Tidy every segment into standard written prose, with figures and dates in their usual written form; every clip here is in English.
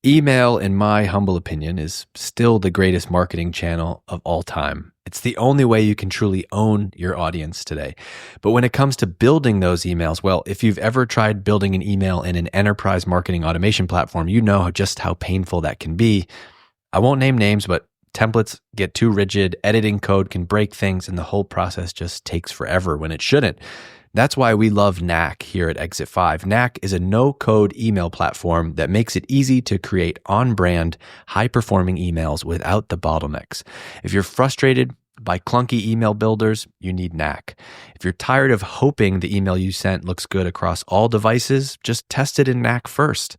Email, in my humble opinion, is still the greatest marketing channel of all time. It's the only way you can truly own your audience today. But when it comes to building those emails, well, if you've ever tried building an email in an enterprise marketing automation platform, you know just how painful that can be. I won't name names, but templates get too rigid, editing code can break things, and the whole process just takes forever when it shouldn't. That's why we love Knack here at Exit 5. Knack is a no-code email platform that makes it easy to create on-brand, high-performing emails without the bottlenecks. If you're frustrated by clunky email builders, you need Knack. If you're tired of hoping the email you sent looks good across all devices, just test it in Knack first.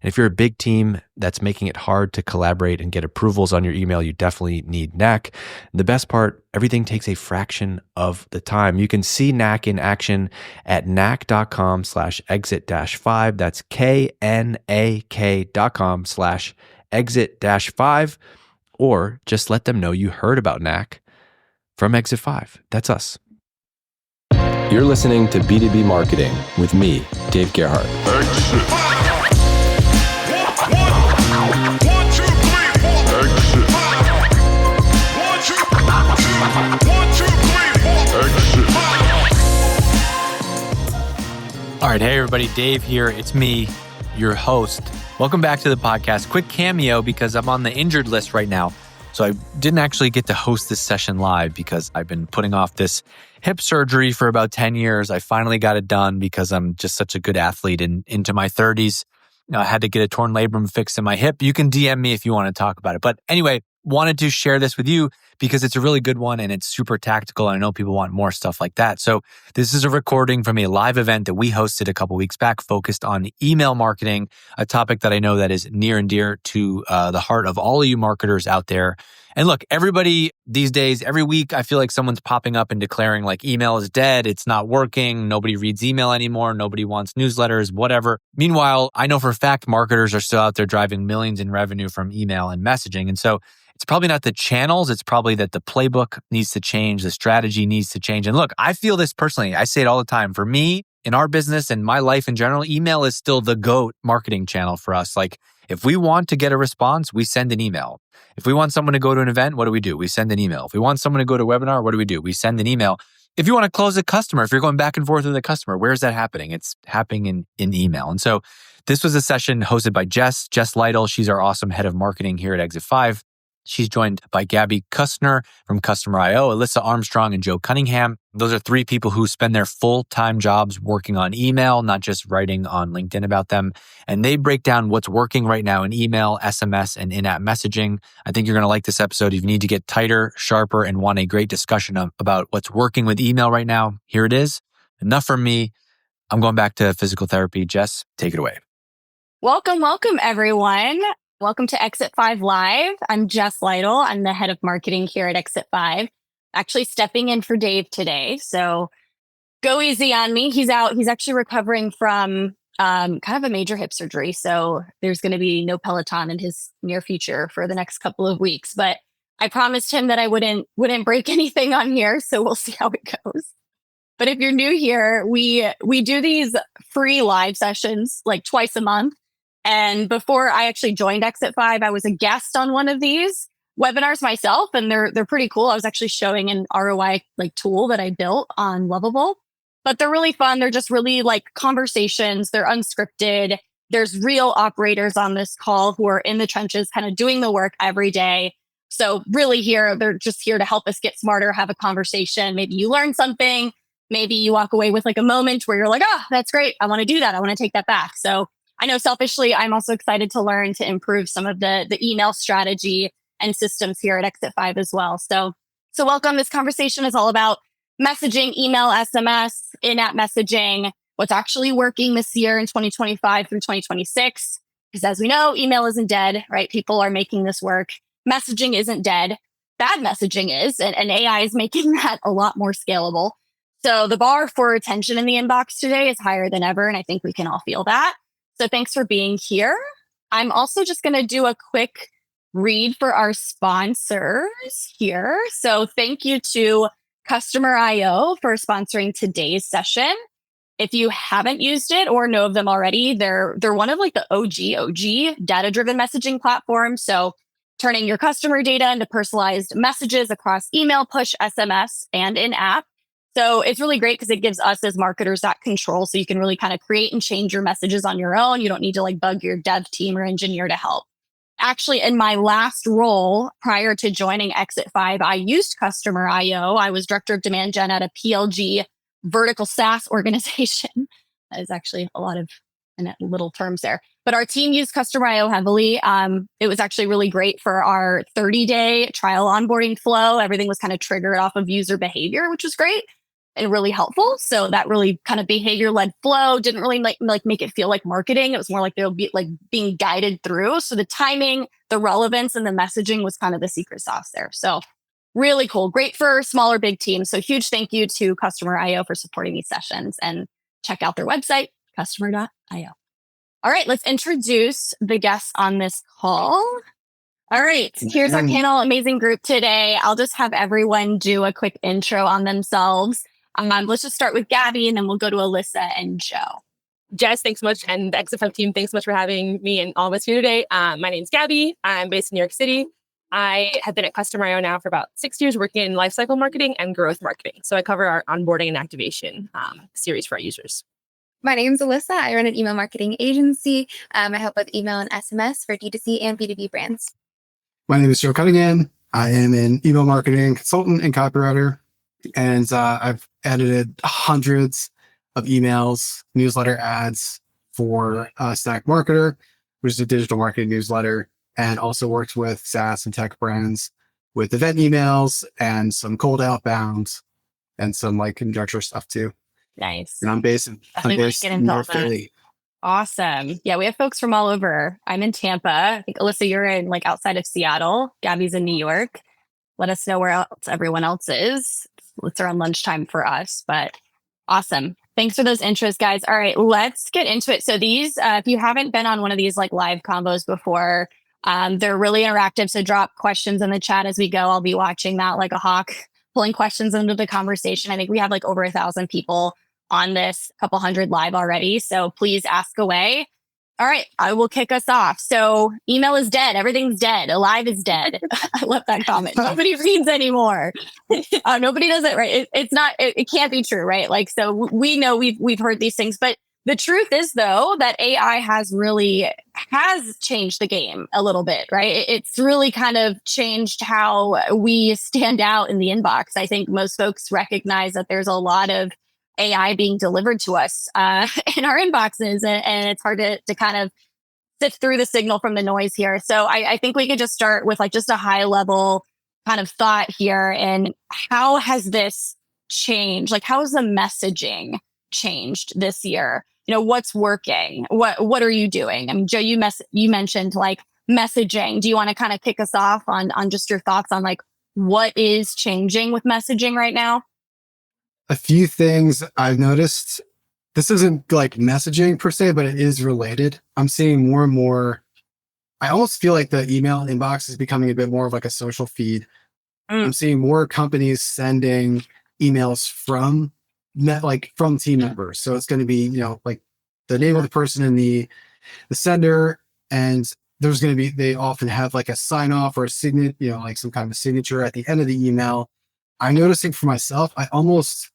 And if you're a big team that's making it hard to collaborate and get approvals on your email, you definitely need Knack. And the best part, everything takes a fraction of the time. You can see Knack in action at knack.com/exit-5. That's knak.com/exit-5. Or just let them know you heard about Knack from Exit 5. That's us. You're listening to B2B Marketing with me, Dave Gerhardt. Exit. All right, hey everybody, Dave here. It's me, your host. Welcome back to the podcast. Quick cameo because I'm on the injured list right now. So I didn't actually get to host this session live because I've been putting off this hip surgery for about 10 years. I finally got it done because I'm just such a good athlete into my 30s. I had to get a torn labrum fixed in my hip. You can DM me if you want to talk about it. But anyway, wanted to share this with you because it's a really good one and it's super tactical. And I know people want more stuff like that. So this is a recording from a live event that we hosted a couple weeks back focused on email marketing, a topic that I know that is near and dear to the heart of all of you marketers out there. And look, everybody these days, every week, I feel like someone's popping up and declaring like email is dead. It's not working. Nobody reads email anymore. Nobody wants newsletters, whatever. Meanwhile, I know for a fact marketers are still out there driving millions in revenue from email and messaging. And so it's probably not the channels. It's probably that the playbook needs to change. The strategy needs to change. And look, I feel this personally. I say it all the time. For me, in our business and my life in general, email is still the GOAT marketing channel for us. Like if we want to get a response, we send an email. If we want someone to go to an event, what do? We send an email. If we want someone to go to a webinar, what do? We send an email. If you want to close a customer, if you're going back and forth with a customer, where's that happening? It's happening in email. And so this was a session hosted by Jess Lytle. She's our awesome head of marketing here at Exit 5. She's joined by Gabby Kustner from Customer.io, Alyssa Armstrong, and Joe Cunningham. Those are three people who spend their full-time jobs working on email, not just writing on LinkedIn about them. And they break down what's working right now in email, SMS, and in-app messaging. I think you're going to like this episode. If you need to get tighter, sharper, and want a great discussion about what's working with email right now, here it is. Enough from me. I'm going back to physical therapy. Jess, take it away. Welcome, everyone. Welcome to Exit 5 Live. I'm Jess Lytle. I'm the head of marketing here at Exit 5. Actually stepping in for Dave today. So go easy on me. He's out. He's actually recovering from kind of a major hip surgery. So there's going to be no Peloton in his near future for the next couple of weeks. But I promised him that I wouldn't break anything on here. So we'll see how it goes. But if you're new here, we do these free live sessions like twice a month. And before I actually joined Exit 5, I was a guest on one of these webinars myself, and they're pretty cool. I was actually showing an ROI tool that I built on Lovable, but they're really fun. They're just really conversations. They're unscripted. There's real operators on this call who are in the trenches, kind of doing the work every day. So really they're just here to help us get smarter, have a conversation. Maybe you learn something. Maybe you walk away with a moment where you're like, oh, that's great. I want to do that. I want to take that back. So I know selfishly, I'm also excited to learn to improve some of the email strategy and systems here at Exit 5 as well. So welcome. This conversation is all about messaging, email, SMS, in-app messaging, what's actually working this year in 2025 through 2026. Because as we know, email isn't dead, right? People are making this work. Messaging isn't dead. Bad messaging is, and AI is making that a lot more scalable. So the bar for attention in the inbox today is higher than ever, and I think we can all feel that. So thanks for being here. I'm also just going to do a quick read for our sponsors here. So thank you to Customer.io for sponsoring today's session. If you haven't used it or know of them already, they're one of like the OG data-driven messaging platforms. So turning your customer data into personalized messages across email, push, SMS, and in-app. So it's really great because it gives us as marketers that control. So you can really kind of create and change your messages on your own. You don't need to like bug your dev team or engineer to help. Actually, in my last role prior to joining Exit 5, I used Customer IO. I was director of demand gen at a PLG vertical SaaS organization. That is actually a lot of little terms there. But our team used Customer IO heavily. It was actually really great for our 30-day trial onboarding flow. Everything was kind of triggered off of user behavior, which was great and really helpful. So that really kind of behavior-led flow didn't really like make it feel like marketing. It was more like they'll be like being guided through. So the timing, the relevance, and the messaging was kind of the secret sauce there. So really cool. Great for smaller, big teams. So huge thank you to Customer IO for supporting these sessions, and check out their website, customer.io. All right, let's introduce the guests on this call. All right, here's our panel, amazing group today. I'll just have everyone do a quick intro on themselves. Let's just start with Gabby, and then we'll go to Alyssa and Joe. Jess, thanks so much. And the Exit 5 team, thanks so much for having me and all of us here today. My name's Gabby. I'm based in New York City. I have been at Customer IO now for about 6 years, working in lifecycle marketing and growth marketing. So I cover our onboarding and activation series for our users. My name's Alyssa. I run an email marketing agency. I help with email and SMS for D2C and B2B brands. My name is Joe Cunningham. I am an email marketing consultant and copywriter, and I've edited hundreds of emails, newsletter ads for Stack Marketer, which is a digital marketing newsletter, and also worked with SaaS and tech brands with event emails and some cold outbound and some like conjecture stuff too. Nice. And I'm based in North Philly. Awesome. Yeah, we have folks from all over. I'm in Tampa. I think Alyssa, you're in like outside of Seattle. Gabby's in New York. Let us know where else everyone else is. It's around lunchtime for us, but awesome. Thanks for those intros, guys. All right, let's get into it. So these, if you haven't been on one of these like live combos before, they're really interactive. So drop questions in the chat as we go. I'll be watching that like a hawk, pulling questions into the conversation. I think we have like over 1,000 people on this, a couple hundred live already. So please ask away. All right, I will kick us off. So email is dead. Everything's dead. Alive is dead. I love that comment. Nobody reads anymore. Nobody does it, right? It's not, it can't be true, right? Like, so we know we've heard these things, but the truth is though, that AI has changed the game a little bit, right? It's really kind of changed how we stand out in the inbox. I think most folks recognize that there's a lot of AI being delivered to us in our inboxes, and it's hard to kind of sift through the signal from the noise here. So I think we could just start with like just a high level kind of thought here. And how has this changed? Like, how has the messaging changed this year? You know, what's working? What are you doing? I mean, Joe, you mentioned like messaging. Do you want to kind of kick us off on just your thoughts on like what is changing with messaging right now? A few things I've noticed. This isn't like messaging per se, but it is related. I'm seeing more and more. I almost feel like the email inbox is becoming a bit more of like a social feed. I'm seeing more companies sending emails from team members. So it's going to be, you know, like the name of the person in the sender, and there's going to be, they often have like a sign off or a signature, you know, like some kind of signature at the end of the email. I'm noticing for myself, I almost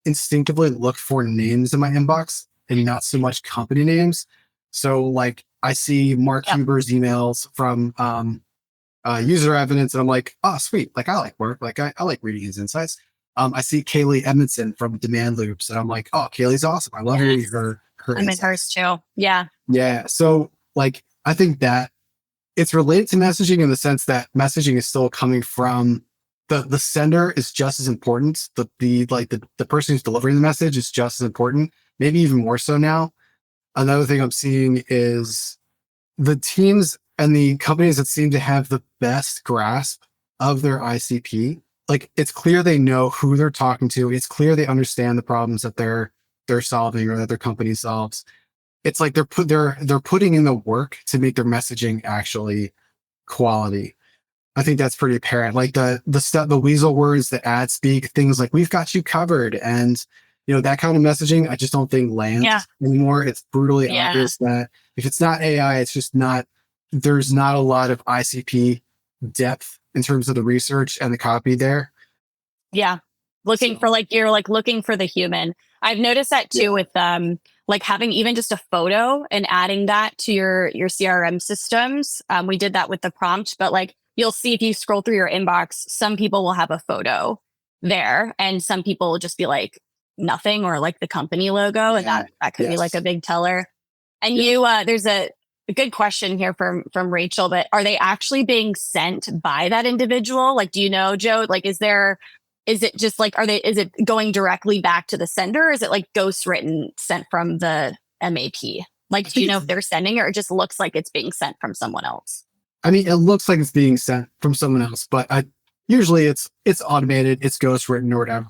instinctively look for names in my inbox and not so much company names. So like I see Mark Huber's emails from user evidence, and I'm like, oh, sweet. Like I like Mark. Like I like reading his insights. I see Kaylee Edmondson from Demand Loops, and I'm like, oh, Kaylee's awesome. I love reading her. I'm in hers too. Yeah. Yeah. So like, I think that it's related to messaging in the sense that messaging is still coming from the sender is just as important. The person who's delivering the message is just as important, maybe even more so now. Another thing I'm seeing is the teams and the companies that seem to have the best grasp of their ICP. Like it's clear they know who they're talking to. It's clear they understand the problems that they're solving or that their company solves. It's like they're putting in the work to make their messaging actually quality. I think that's pretty apparent. Like the weasel words that ads speak, things like "we've got you covered" and that kind of messaging, I just don't think lands anymore. It's brutally obvious that if it's not AI, it's just not, there's not a lot of ICP depth in terms of the research and the copy there. Yeah. Looking for you're looking for the human. I've noticed that too with having even just a photo and adding that to your CRM systems. We did that with the prompt, but you'll see if you scroll through your inbox, some people will have a photo there and some people will just be nothing or the company logo. And that could be a big teller. And there's a good question here from Rachel, but are they actually being sent by that individual? Do you know, Joe, is it just is it going directly back to the sender? Or is it ghost written sent from the MAP? Do you know if they're sending it or it just looks like it's being sent from someone else? I mean, it looks like it's being sent from someone else, but usually it's automated, it's ghost written or whatever.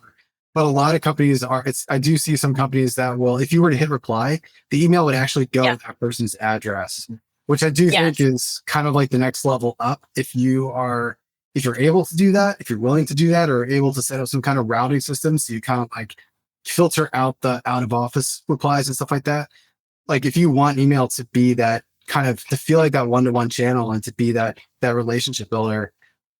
But a lot of companies I do see some companies that will, if you were to hit reply, the email would actually go to that person's address, which I do think is kind of the next level up. If you're able to do that, if you're willing to do that, or able to set up some kind of routing system, so you kind of filter out the out of office replies and stuff like that. If you want email to be that kind of, to feel like that one-to-one channel and to be that relationship builder,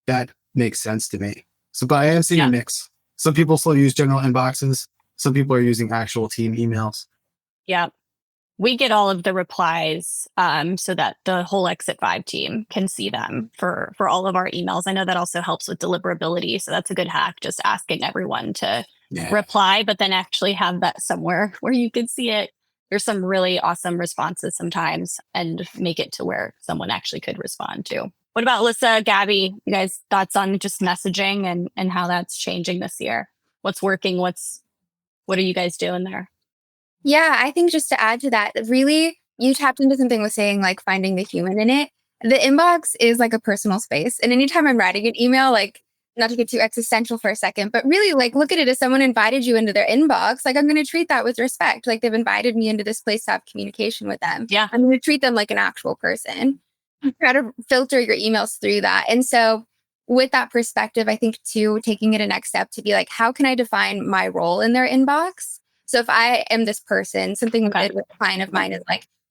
that makes sense to me. So, but I am seeing a mix. Some people still use general inboxes. Some people are using actual team emails. Yeah. We get all of the replies so that the whole Exit 5 team can see them for all of our emails. I know that also helps with deliverability. So that's a good hack, just asking everyone to reply, but then actually have that somewhere where you can see it. There's some really awesome responses sometimes and make it to where someone actually could respond to. What about Alyssa, Gabby? You guys thoughts on just messaging and how that's changing this year? What's working? What are you guys doing there? Yeah, I think just to add to that, really, you tapped into something with saying finding the human in it. The inbox is a personal space. And anytime I'm writing an email, not to get too existential for a second, but really look at it as someone invited you into their inbox. I'm going to treat that with respect. They've invited me into this place to have communication with them. Yeah. I'm going to treat them like an actual person. Try to filter your emails through that. And so with that perspective, I think too, taking it a next step to be how can I define my role in their inbox? So if I am this person, something we did with a client of mine is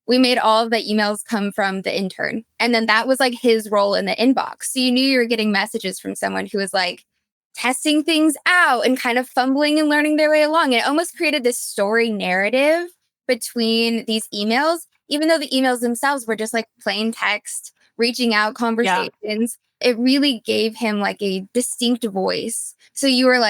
we made all of the emails come from the intern. And then that was his role in the inbox. So you knew you were getting messages from someone who was testing things out and kind of fumbling and learning their way along. And it almost created this story narrative between these emails, even though the emails themselves were just plain text, reaching out conversations. Yeah. It really gave him a distinct voice. So you were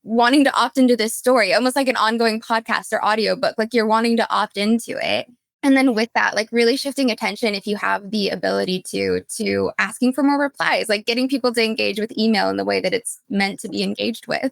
wanting to opt into this story, almost like an ongoing podcast or audiobook, you're wanting to opt into it. And then with that, really shifting attention, if you have the ability to asking for more replies, getting people to engage with email in the way that it's meant to be engaged with.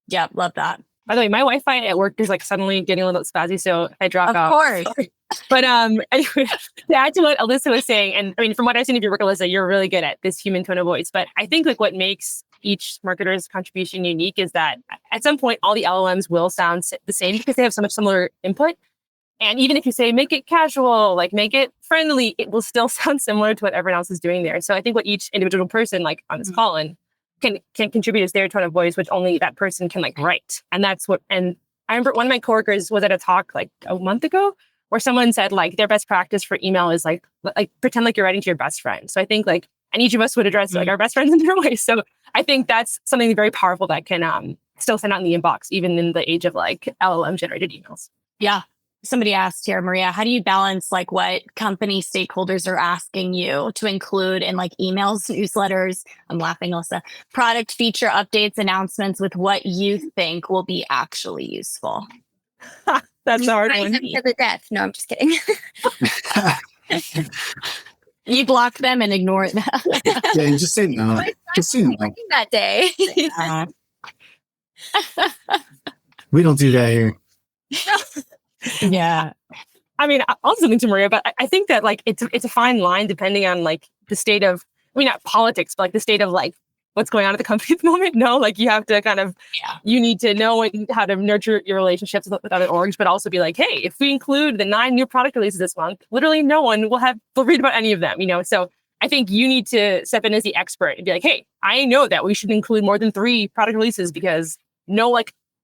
Yeah, love that. By the way, my Wi-Fi at work is suddenly getting a little spazzy, so if I drop out. Of course. Sorry. But anyway, to add to what Alyssa was saying, and I mean, from what I've seen of your work, Alyssa, you're really good at this human tone of voice. But I think what makes each marketer's contribution unique is that at some point, all the LLMs will sound the same because they have so much similar input. And even if you say, make it casual, make it friendly, it will still sound similar to what everyone else is doing there. So I think what each individual person on this call can contribute is their tone of voice, which only that person can write. And that's and I remember one of my coworkers was at a talk a month ago where someone said their best practice for email is pretend you're writing to your best friend. So I think and each of us would address our best friends in their way. So I think that's something very powerful that can still send out in the inbox, even in the age of LLM generated emails. Yeah. Somebody asked here, Maria, how do you balance what company stakeholders are asking you to include in emails, newsletters? I'm laughing, Alyssa. Product feature updates, announcements with what you think will be actually useful. That's a hard one. To the death. No, I'm just kidding. You block them and ignore them. Yeah, you just say no. Just say no. That day. We don't do that here. Yeah. I mean, I'll say something to Maria, but I think that it's a fine line depending on the state of, not politics, but the state of what's going on at the company at the moment. No, you have to kind of, you need to know how to nurture your relationships with other orgs, but also be hey, if we include the 9 new product releases this month, literally no one will read about any of them, So I think you need to step in as the expert and be hey, I know that we should include more than 3 product releases because no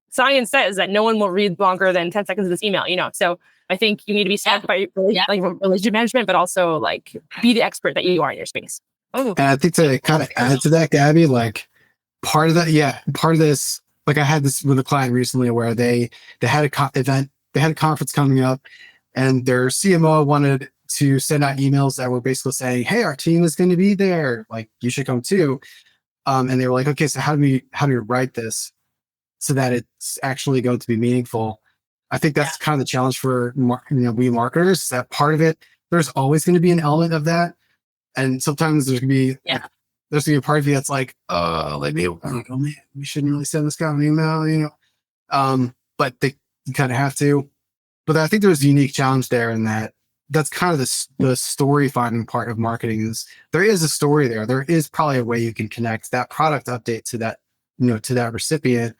science says that no one will read longer than 10 seconds of this email, So I think you need to be staffed by like relationship management, but also like be the expert that you are in your space. And I think to kind of add to that, Gabby, like part of this, like I had this with a client recently where they had they had a conference coming up, and their CMO wanted to send out emails that were basically saying, "Hey, our team is going to be there. Like, you should come too." And they were like, "Okay, so how do we write this so that it's actually going to be meaningful?" I think that's kind of the challenge for we marketers. Is that part of it? There's always going to be an element of that, and sometimes there's going to be there's going to be a part of you that's like, maybe we shouldn't really send this guy an email, but you kind of have to. But I think there's a unique challenge there in that's kind of the story finding part of marketing. Is there is a story there. There is probably a way you can connect that product update to that, to that recipient,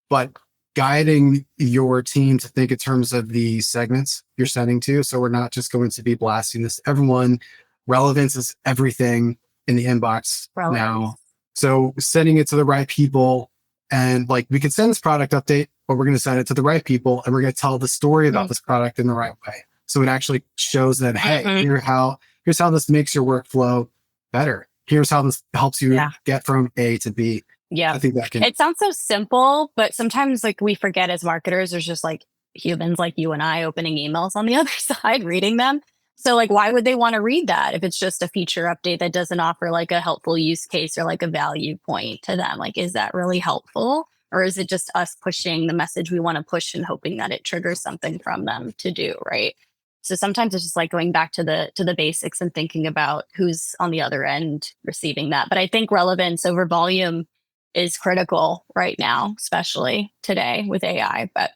but guiding your team to think in terms of the segments you're sending to. So we're not just going to be blasting this to everyone. Relevance is everything in the inbox now. So sending it to the right people, and like we can send this product update, but we're going to send it to the right people, and we're going to tell the story about this product in the right way. So it actually shows them, hey, here's how this makes your workflow better. Here's how this helps you get from A to B. Yeah. I think that it sounds so simple, but sometimes like we forget as marketers, there's just like humans like you and I opening emails on the other side, reading them. So like, why would they want to read that if it's just a feature update that doesn't offer like a helpful use case or like a value point to them? Like, is that really helpful? Or is it just us pushing the message we want to push and hoping that it triggers something from them to do, right? So sometimes it's just like going back to the basics and thinking about who's on the other end receiving that. But I think relevance over volume is critical right now, especially today with AI. But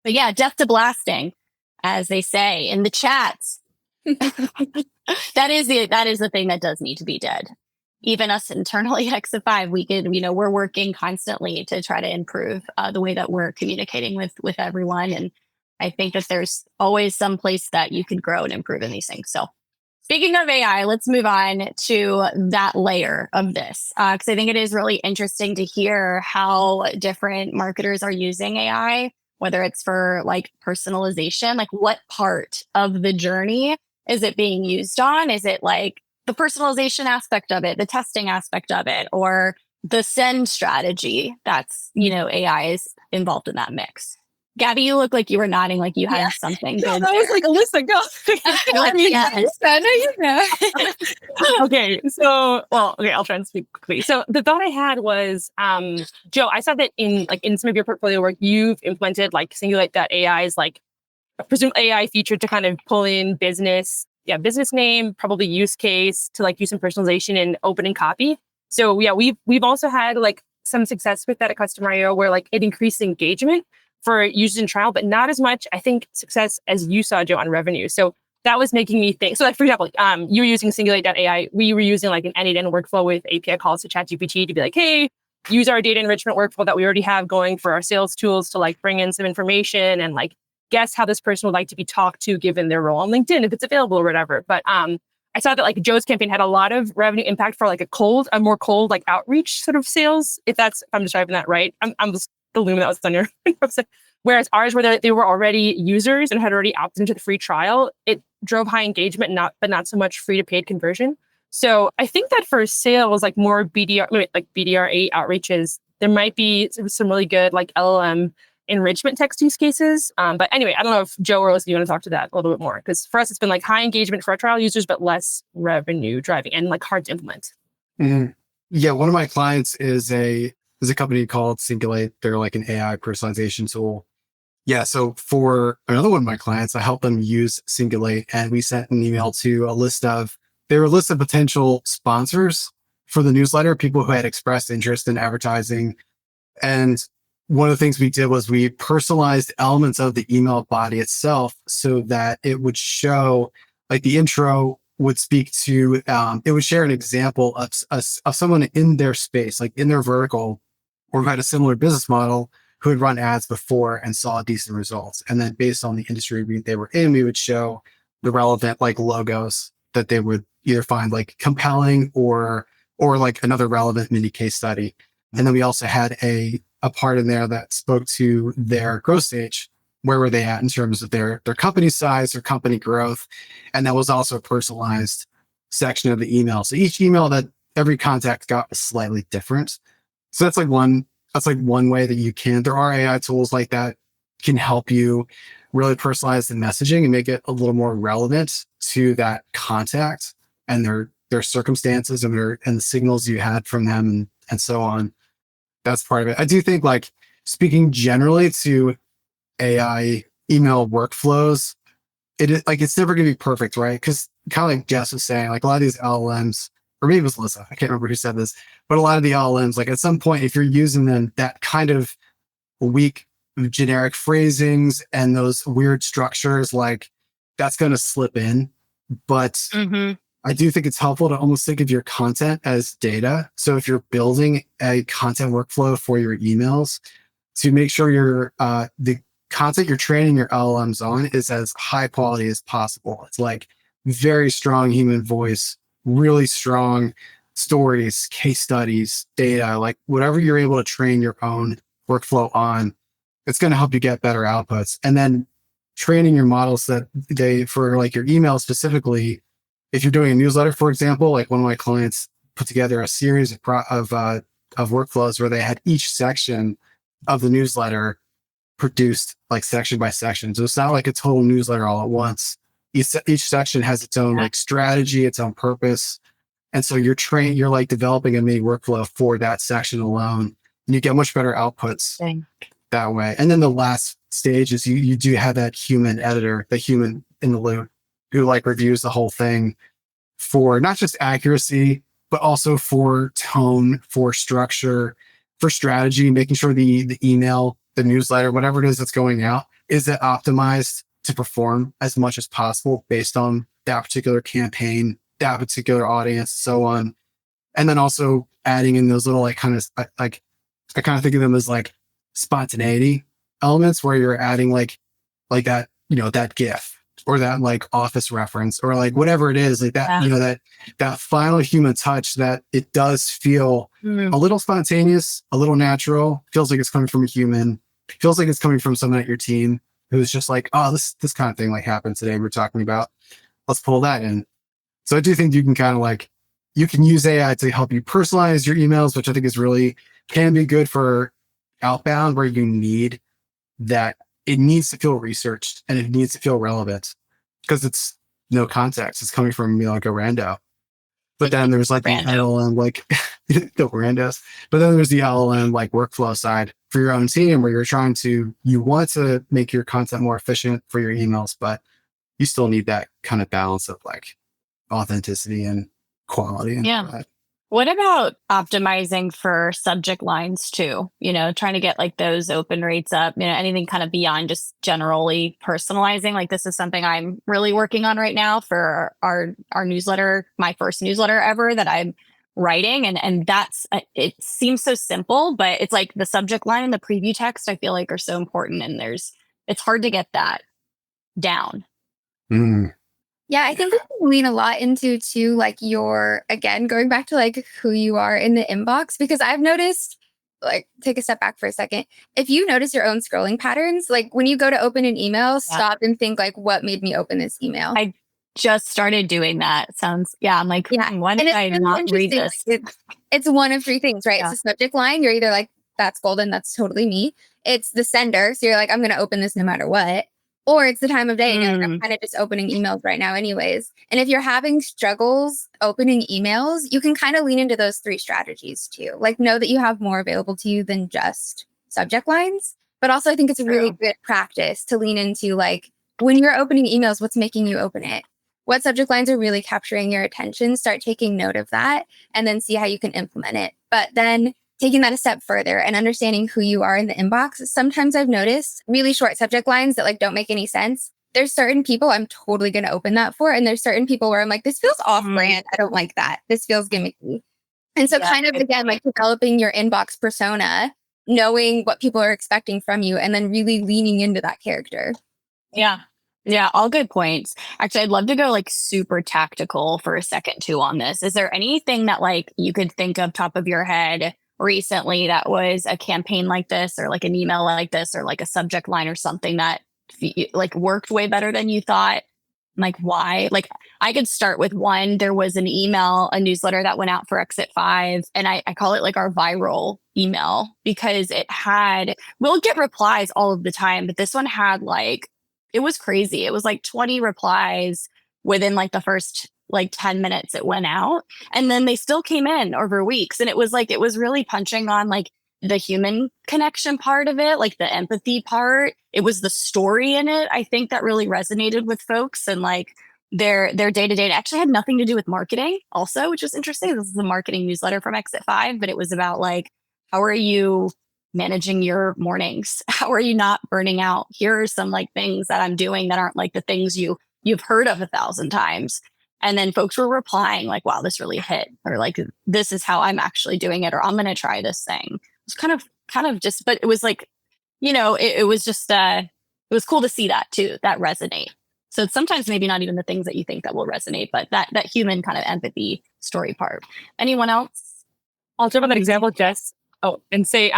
yeah, death to blasting, as they say in the chats. that is the thing that does need to be dead. Even us internally at Exit5, we're working constantly to try to improve the way that we're communicating with everyone. And I think that there's always some place that you could grow and improve in these things. So speaking of AI, let's move on to that layer of this. Because I think it is really interesting to hear how different marketers are using AI, whether it's for like personalization, like what part of the journey is it being used on? Is it like the personalization aspect of it, the testing aspect of it, or the send strategy that's, AI is involved in that mix? Gabby, you look like you were nodding like you had something good. I was like, Alyssa, go. Okay, I'll try and speak quickly. So the thought I had was, Joe, I saw that in some of your portfolio work, you've implemented like Singulate.ai's like a presumed AI feature to kind of pull in business name, probably use case to like do some personalization and opening copy. So yeah, we've also had like some success with that at Customer.io where like it increased engagement for users in trial, but not as much, I think, success as you saw, Joe, on revenue. So that was making me think. So like, for example, you were using Singulate.ai. We were using like an end-to-end workflow with API calls to ChatGPT to be like, hey, use our data enrichment workflow that we already have going for our sales tools to like bring in some information and like guess how this person would like to be talked to given their role on LinkedIn, if it's available or whatever. But I saw that like Joe's campaign had a lot of revenue impact for like a more cold like outreach sort of sales, if I'm describing that right. I'm just the loom that was on your website. Whereas ours, where they were already users and had already opted into the free trial, it drove high engagement, but not so much free to paid conversion. So I think that for sales, like more BDR8 outreaches, there might be some really good like LLM enrichment text use cases. But anyway, I don't know if Joe or Alyssa, you want to talk to that a little bit more, because for us, it's been like high engagement for our trial users, but less revenue driving and like hard to implement. Mm-hmm. Yeah, one of my clients is a company called Singulate. They're like an AI personalization tool. Yeah, so for another one of my clients, I helped them use Singulate, and we sent an email to a list of potential sponsors for the newsletter, people who had expressed interest in advertising. And one of the things we did was we personalized elements of the email body itself so that it would show, like the intro would speak to, it would share an example of someone in their space, like in their vertical, or who had a similar business model, who had run ads before and saw decent results. And then based on the industry they were in, we would show the relevant like logos that they would either find like compelling or like another relevant mini case study. And then we also had a a part in there that spoke to their growth stage. Where were they at in terms of their company size, their company growth? And that was also a personalized section of the email. So each email that every contact got was slightly different. So that's like one way that you can. There are AI tools like that can help you really personalize the messaging and make it a little more relevant to that contact and their circumstances and the signals you had from them and so on. That's part of it. I do think, like, speaking generally to AI email workflows, it's never going to be perfect, right? Because kind of like Jess was saying, like a lot of these LLMs, or maybe it was Alyssa, I can't remember who said this, but a lot of the LLMs, like at some point, if you're using them, that kind of weak generic phrasings and those weird structures, like that's going to slip in. But I do think it's helpful to almost think of your content as data. So if you're building a content workflow for your emails, to make sure the content you're training your LLMs on is as high quality as possible. It's like very strong human voice, really strong stories, case studies, data, like whatever you're able to train your own workflow on, it's going to help you get better outputs. And then training your models for like your email specifically, if you're doing a newsletter, for example, like one of my clients put together a series of workflows where they had each section of the newsletter produced like section by section. So it's not like a total newsletter all at once. Each section has its own like strategy, its own purpose. And so you're like developing a mini workflow for that section alone, and you get much better outputs that way. And then the last stage is you do have that human editor, the human in the loop, who like reviews the whole thing for not just accuracy, but also for tone, for structure, for strategy, making sure the email, the newsletter, whatever it is that's going out, is it optimized to perform as much as possible based on that particular campaign, that particular audience, so on. And then also adding in those little I kind of think of them as like spontaneity elements, where you're adding like that, that GIF or that like office reference or like whatever it is, like that, that final human touch, that it does feel a little spontaneous, a little natural, feels like it's coming from a human, feels like it's coming from someone at your team who's just like, oh, this kind of thing like happened today we're talking about. Let's pull that in. So I do think you can kind of like, you can use AI to help you personalize your emails, which I think can be good for outbound, where you need that. It needs to feel researched and it needs to feel relevant because it's no context. It's coming from like a rando. But then there's like the LLM, like the randos. But then there's the LLM like workflow side for your own team, where you want to make your content more efficient for your emails, but you still need that kind of balance of like authenticity and quality. And What about optimizing for subject lines too? Trying to get like those open rates up, anything kind of beyond just generally personalizing. Like this is something I'm really working on right now for our newsletter, my first newsletter ever that I'm writing. And that's, it seems so simple, but it's like the subject line and the preview text, I feel like are so important. And it's hard to get that down. Yeah, I think we can lean a lot into too, like again, going back to like who you are in the inbox, because I've noticed, like, take a step back for a second. If you notice your own scrolling patterns, like when you go to open an email, stop and think like, what made me open this email? I just started doing that. I'm like, why did I not read this? It's one of three things, right? It's the subject line. You're either like, that's golden, that's totally me. It's the sender. So you're like, I'm going to open this no matter what. Or it's the time of day and you're like, I'm kind of just opening emails right now anyways. And if you're having struggles opening emails, you can kind of lean into those three strategies too. Like know that you have more available to you than just subject lines. But also I think it's a really good practice to lean into, like, when you're opening emails, what's making you open it? What subject lines are really capturing your attention? Start taking note of that and then see how you can implement it. But then taking that a step further and understanding who you are in the inbox. Sometimes I've noticed really short subject lines that like don't make any sense. There's certain people I'm totally going to open that for. And there's certain people where I'm like, this feels off brand. I don't like that. This feels gimmicky. And so kind of, again, like developing your inbox persona, knowing what people are expecting from you, and then really leaning into that character. Yeah. Yeah, all good points. Actually, I'd love to go like super tactical for a second too on this. Is there anything that like you could think of top of your head recently that was a campaign like this, or like an email like this, or like a subject line or something that like worked way better than you thought? Like, why? Like, I could start with one. There was an email, a newsletter that went out for Exit 5, and I call it like our viral email, because we'll get replies all of the time, but this one had like, it was crazy. It was like 20 replies within like the first like 10 minutes it went out. And then they still came in over weeks. And it was like, it was really punching on like the human connection part of it, like the empathy part. It was the story in it, I think, that really resonated with folks, and like their day-to-day. It actually had nothing to do with marketing also, which is interesting. This is the marketing newsletter from Exit 5, but it was about like, how are you managing your mornings? How are you not burning out? Here are some like things that I'm doing that aren't like the things you've heard of 1,000 times. And then folks were replying like, wow, this really hit, or like, this is how I'm actually doing it, or I'm going to try this thing. It was kind of just, but it was like, it was just, it was cool to see that too, that resonate. So it's sometimes maybe not even the things that you think that will resonate, but that human kind of empathy story part. Anyone else? I'll jump on that example, Jess. Oh, and say,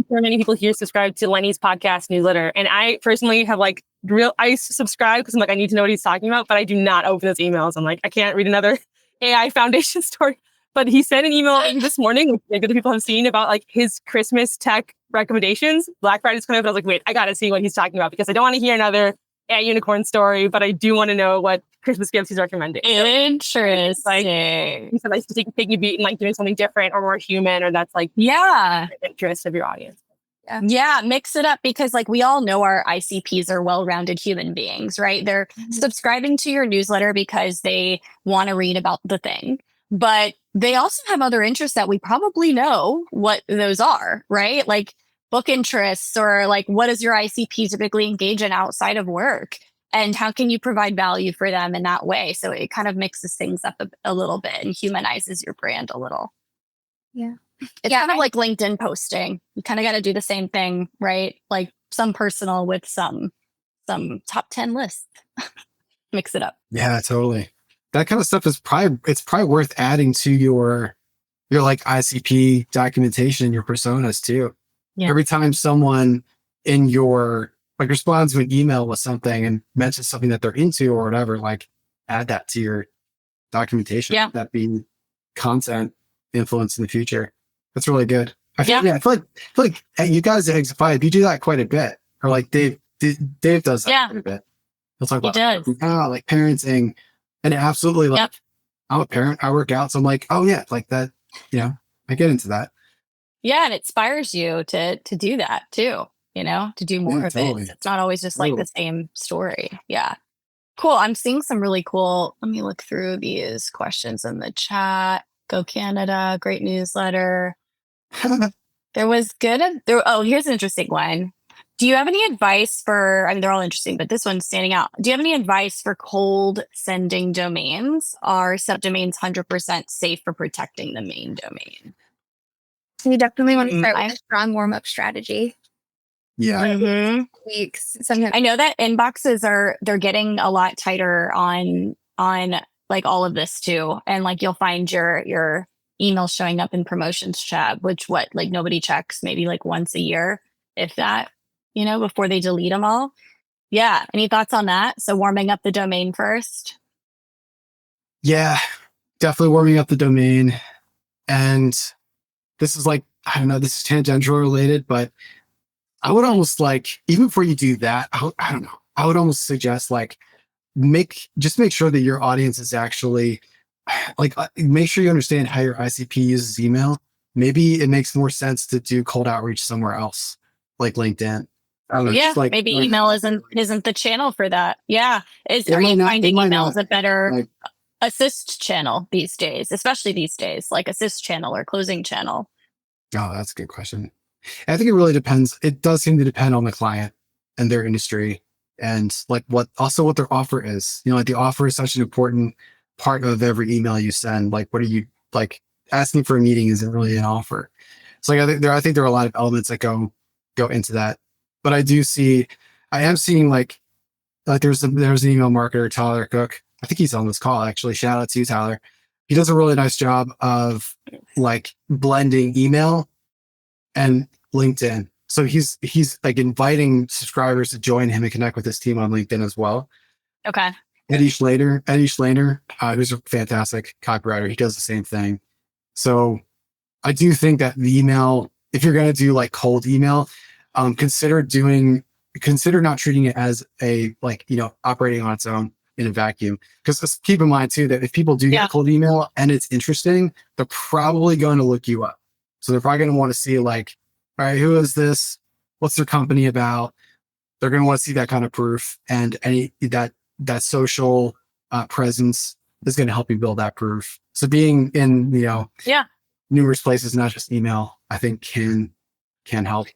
for many people here subscribe to Lenny's podcast newsletter. And I personally have like I subscribe because I'm like, I need to know what he's talking about, but I do not open those emails. I'm like, I can't read another AI Foundation story. But he sent an email this morning, which maybe the people have seen, about like his Christmas tech recommendations. Black Friday's coming up. I was like, wait, I got to see what he's talking about, because I don't want to hear another AI unicorn story, but I do want to know what Christmas gifts he's recommending. Interesting. Like, he said, like, taking a beat and like doing something different or more human, or that's like the interest of your audience. Yeah, mix it up, because like we all know our ICPs are well-rounded human beings, right? They're subscribing to your newsletter because they want to read about the thing, but they also have other interests that we probably know what those are, right? Like book interests, or like, what does your ICP typically engage in outside of work? And how can you provide value for them in that way? So it kind of mixes things up a little bit and humanizes your brand a little. Yeah. It's kind of like LinkedIn posting. You kind of got to do the same thing, right? Like some personal with some top 10 lists. Mix it up. Yeah, totally. That kind of stuff is probably worth adding to your like ICP documentation, your personas too. Yeah. Every time someone in your like responds to an email with something and mentions something that they're into or whatever, like add that to your documentation. Yeah. That being content influence in the future. That's really good. I feel like you guys at Exit 5, you do that quite a bit. Or like Dave does that quite a bit. He'll talk about like parenting, and absolutely like I'm a parent, I work out, so I'm like, oh yeah, like that, I get into that. Yeah, and it inspires you to do that too, to do more of it. It's not always just like the same story. Yeah. Cool. I'm seeing some really cool. Let me look through these questions in the chat. Go Canada, great newsletter. There was good. Here's an interesting one. Do you have any advice for, they're all interesting, but this one's standing out. Do you have any advice for cold sending domains? Are subdomains 100% safe for protecting the main domain? You definitely want to start with a strong warm-up strategy. Yeah. Weeks. Sometimes I know that inboxes they're getting a lot tighter on like all of this too. And like you'll find your email showing up in promotions tab, which like nobody checks, maybe like once a year, if that, before they delete them all. Yeah. Any thoughts on that? So warming up the domain first. Yeah, definitely warming up the domain. And this is like, I don't know, this is tangential related, but I would almost like, even before you do that, I don't know, I would almost suggest like, make sure that your audience is actually like, make sure you understand how your ICP uses email. Maybe it makes more sense to do cold outreach somewhere else, like LinkedIn. I don't know, Yeah, like, maybe email isn't the channel for that. Yeah. Are you finding email is a better assist channel these days, especially these days, like assist channel or closing channel? Oh, that's a good question. I think it really depends. It does seem to depend on the client and their industry, and like what their offer is. Like the offer is such an important part of every email you send. Like, what are you like asking for a meeting isn't really an offer. So like, I think there are a lot of elements that go into that. But I am seeing like there's an email marketer, Tyler Cook. I think he's on this call actually. Shout out to you, Tyler. he does a really nice job of like blending email and LinkedIn. So he's like inviting subscribers to join him and connect with his team on LinkedIn as well. Okay. Eddie Schlater, who's a fantastic copywriter, he does the same thing. So I do think that the email, if you're going to do like cold email, consider not treating it as a like, operating on its own in a vacuum. Because keep in mind too, that if people do get a cold email and it's interesting, they're probably going to look you up. So they're probably going to want to see like, all right, who is this? What's their company about? They're going to want to see that kind of proof, and that social presence is going to help you build that proof. So being in, numerous places, not just email, I think can help.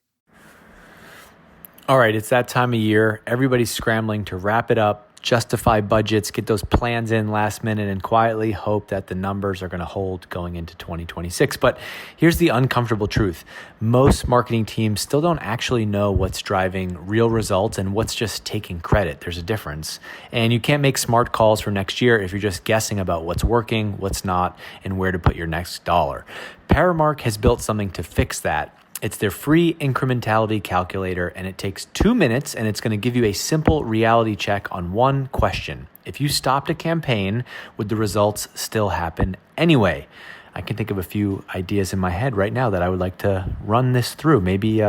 All right, it's that time of year. Everybody's scrambling to wrap it up, justify budgets, get those plans in last minute, and quietly hope that the numbers are going to hold going into 2026. But here's the uncomfortable truth. Most marketing teams still don't actually know what's driving real results and what's just taking credit. There's a difference. And you can't make smart calls for next year if you're just guessing about what's working, what's not, and where to put your next dollar. Paramark has built something to fix that. It's their free incrementality calculator, and it takes 2 minutes, and it's going to give you a simple reality check on one question. If you stopped a campaign, would the results still happen anyway? I can think of a few ideas in my head right now that I would like to run this through. Maybe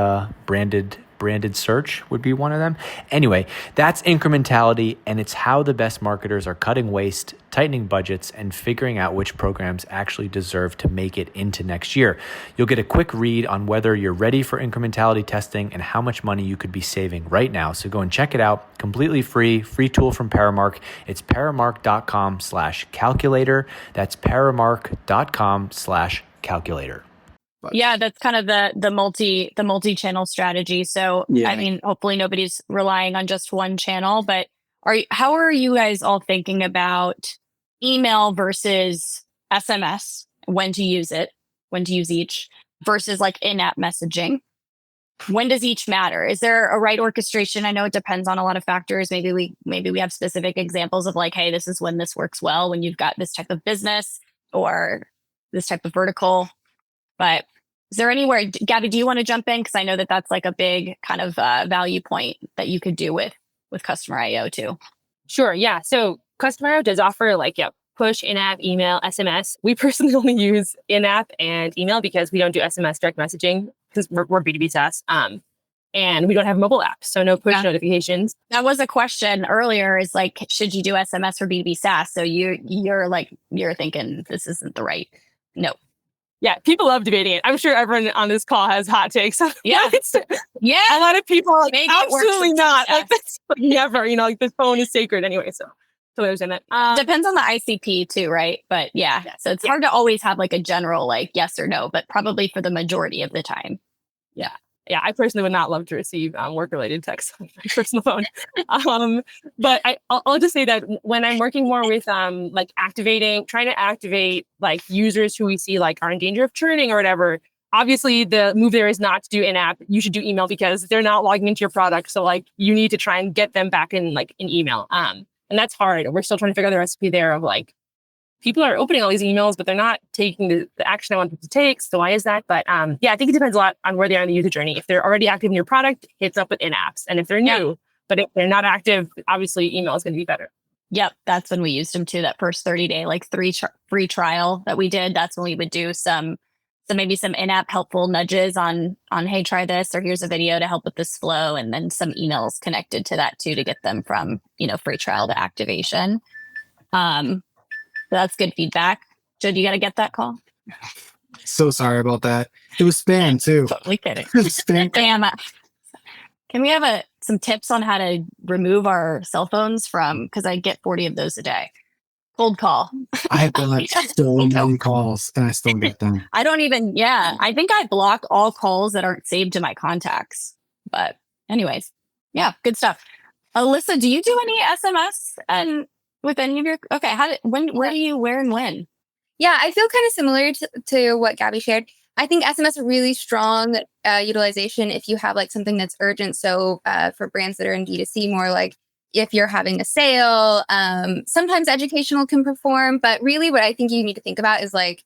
branded search would be one of them. Anyway, that's incrementality, and it's how the best marketers are cutting waste, tightening budgets, and figuring out which programs actually deserve to make it into next year. You'll get a quick read on whether you're ready for incrementality testing and how much money you could be saving right now. So go and check it out. Completely free tool from Paramark. It's paramark.com/calculator. That's paramark.com/calculator. Yeah, that's kind of the multi-channel strategy. So I mean, hopefully nobody's relying on just one channel, but how are you guys all thinking about email versus SMS, when to use each, versus like in-app messaging? When does each matter? Is there a right orchestration? I know it depends on a lot of factors. Maybe we have specific examples of like, hey, this is when this works well, when you've got this type of business or this type of vertical. But is there anywhere, Gabby, do you want to jump in? Because I know that that's like a big kind of value point that you could do with Customer IO too. Sure. Yeah. So Customer IO does offer push, in-app, email, SMS. We personally only use in-app and email because we don't do SMS direct messaging because we're B2B SaaS. And we don't have a mobile app, so no push notifications. That was a question earlier, is like, should you do SMS for B2B SaaS? So you're thinking this isn't the right. No. Yeah, people love debating it. I'm sure everyone on this call has hot takes. Yeah. A lot of people are like, absolutely not. Like, that's never, like the phone is sacred anyway. So totally understand that. Depends on the ICP too, right? But so it's hard to always have like a general like yes or no, but probably for the majority of the time. Yeah. Yeah, I personally would not love to receive work-related texts on my personal phone. But I'll just say that when I'm working more with trying to activate like users who we see like are in danger of churning or whatever, obviously the move there is not to do in-app. You should do email because they're not logging into your product. So like you need to try and get them back in email. And that's hard. We're still trying to figure out the recipe there of like, people are opening all these emails, but they're not taking the action I want them to take. So why is that? But I think it depends a lot on where they are in the user journey. If they're already active in your product, hits up with in-apps. And if they're new, but if they're not active, obviously email is going to be better. Yep. That's when we used them too. That first 30-day, like free trial that we did. That's when we would do maybe some in-app helpful nudges on, hey, try this, or here's a video to help with this flow. And then some emails connected to that too, to get them from, free trial to activation. So that's good feedback. Joe, you got to get that call? So sorry about that. It was spam too. Totally kidding. It was spam. Spam. Can we have some tips on how to remove our cell phones from, because I get 40 of those a day. Cold call. I've done like so many calls and I still get them. I think I block all calls that aren't saved to my contacts. But anyways, good stuff. Alyssa, do you do any SMS and with any of your, where and when? Yeah, I feel kind of similar to what Gabby shared. I think SMS a really strong utilization if you have like something that's urgent. So for brands that are in D2C, more like if you're having a sale. Sometimes educational can perform, but really what I think you need to think about is like,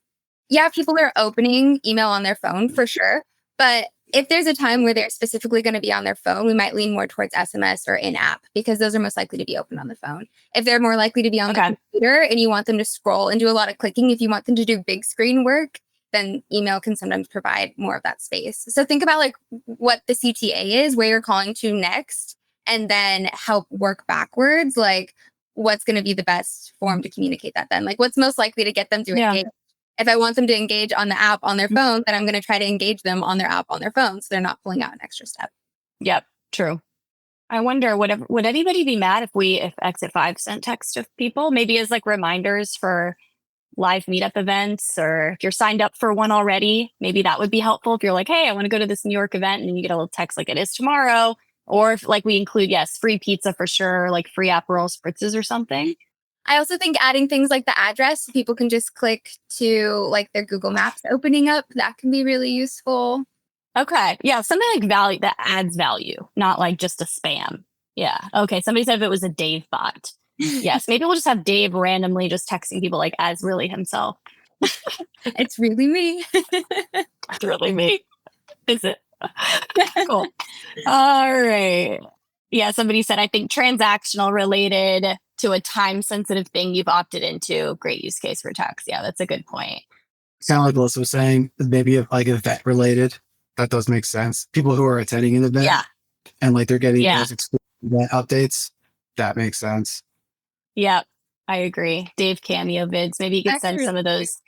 yeah, people are opening email on their phone for sure. But if there's a time where they're specifically going to be on their phone, we might lean more towards SMS or in-app because those are most likely to be open on the phone. If they're more likely to be on the computer and you want them to scroll and do a lot of clicking, if you want them to do big screen work, then email can sometimes provide more of that space. So think about like what the CTA is, where you're calling to next, and then help work backwards. Like what's going to be the best form to communicate that then? Like what's most likely to get them to engage? If I want them to engage on the app on their phone, then I'm going to try to engage them on their app on their phone. So they're not pulling out an extra step. Yep. True. I wonder, would anybody be mad if Exit 5 sent text to people, maybe as like reminders for live meetup events, or if you're signed up for one already, maybe that would be helpful. If you're like, hey, I want to go to this New York event, and you get a little text like it is tomorrow. Or if like we include, yes, free pizza for sure, like free Aperol spritzes or something. I also think adding things like the address, so people can just click to like their Google Maps opening up. That can be really useful. Okay. Yeah. Something like value that adds value, not like just a spam. Yeah. Okay. Somebody said if it was a Dave bot. Yes. Maybe we'll just have Dave randomly just texting people like as really himself. It's really me. It's really me. Is it? Cool. All right. Yeah. Somebody said, I think transactional related to a time sensitive thing you've opted into. Great use case for text. Yeah. That's a good point. Kind of like Melissa was saying, maybe if like event related, that does make sense. People who are attending an event and like they're getting those exclusive event updates, that makes sense. Yep. I agree. Dave Cameo vids. Maybe you could send some of those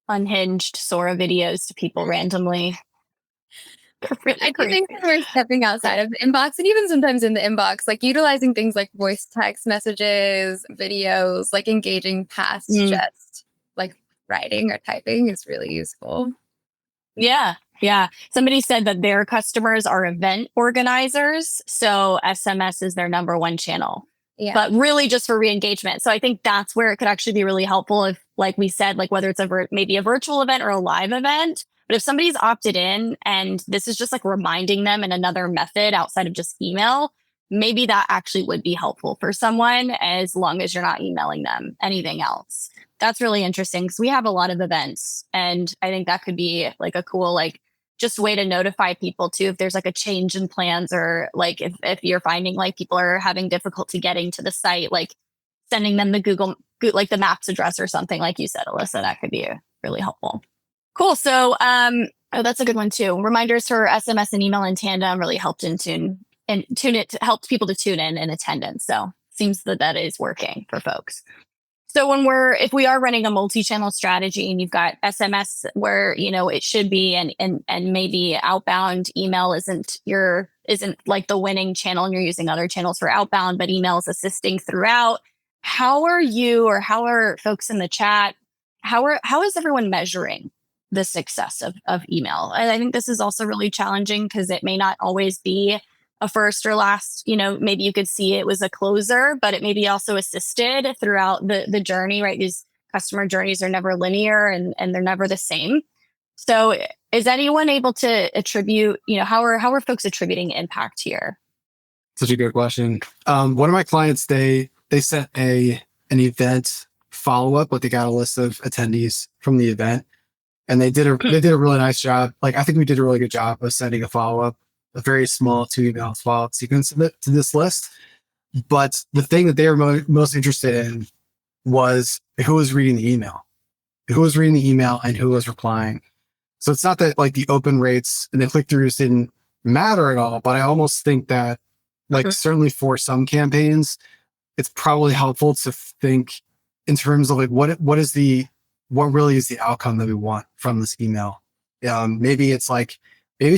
unhinged Sora videos to people randomly. I think we're stepping outside of the inbox, and even sometimes in the inbox, like utilizing things like voice text messages, videos, like engaging past just like writing or typing is really useful. Yeah. Yeah. Somebody said that their customers are event organizers. So SMS is their number one channel. Yeah. But really just for re-engagement. So I think that's where it could actually be really helpful if, like we said, like whether it's maybe a virtual event or a live event. But if somebody's opted in and this is just like reminding them in another method outside of just email, maybe that actually would be helpful for someone as long as you're not emailing them anything else. That's really interesting because we have a lot of events, and I think that could be like a cool, like just way to notify people too if there's like a change in plans, or like if you're finding like people are having difficulty getting to the site, like sending them the Google like the Maps address or something like you said, Alyssa, that could be really helpful. Cool. So that's a good one too. Reminders for SMS and email in tandem really helped tune it, helped people to tune in attendance. So seems that is working for folks. So if we are running a multi-channel strategy and you've got SMS where, it should be, and maybe outbound email isn't like the winning channel and you're using other channels for outbound, but email is assisting throughout. How are folks in the chat? How is everyone measuring the success of email? And I think this is also really challenging because it may not always be a first or last, maybe you could see it was a closer, but it may be also assisted throughout the journey, right? These customer journeys are never linear and they're never the same. So is anyone able to attribute, how are folks attributing impact here? Such a good question. One of my clients, they sent an event follow-up, but they got a list of attendees from the event, and they did a really nice job. Like, I think we did a really good job of sending a follow-up, a very small 2-email follow-up sequence to this list. But the thing that they were most interested in was who was reading the email, and who was replying. So it's not that like the open rates and the click-throughs didn't matter at all, but I almost think that like certainly for some campaigns, it's probably helpful to think in terms of like what really is the outcome that we want from this email. Maybe it's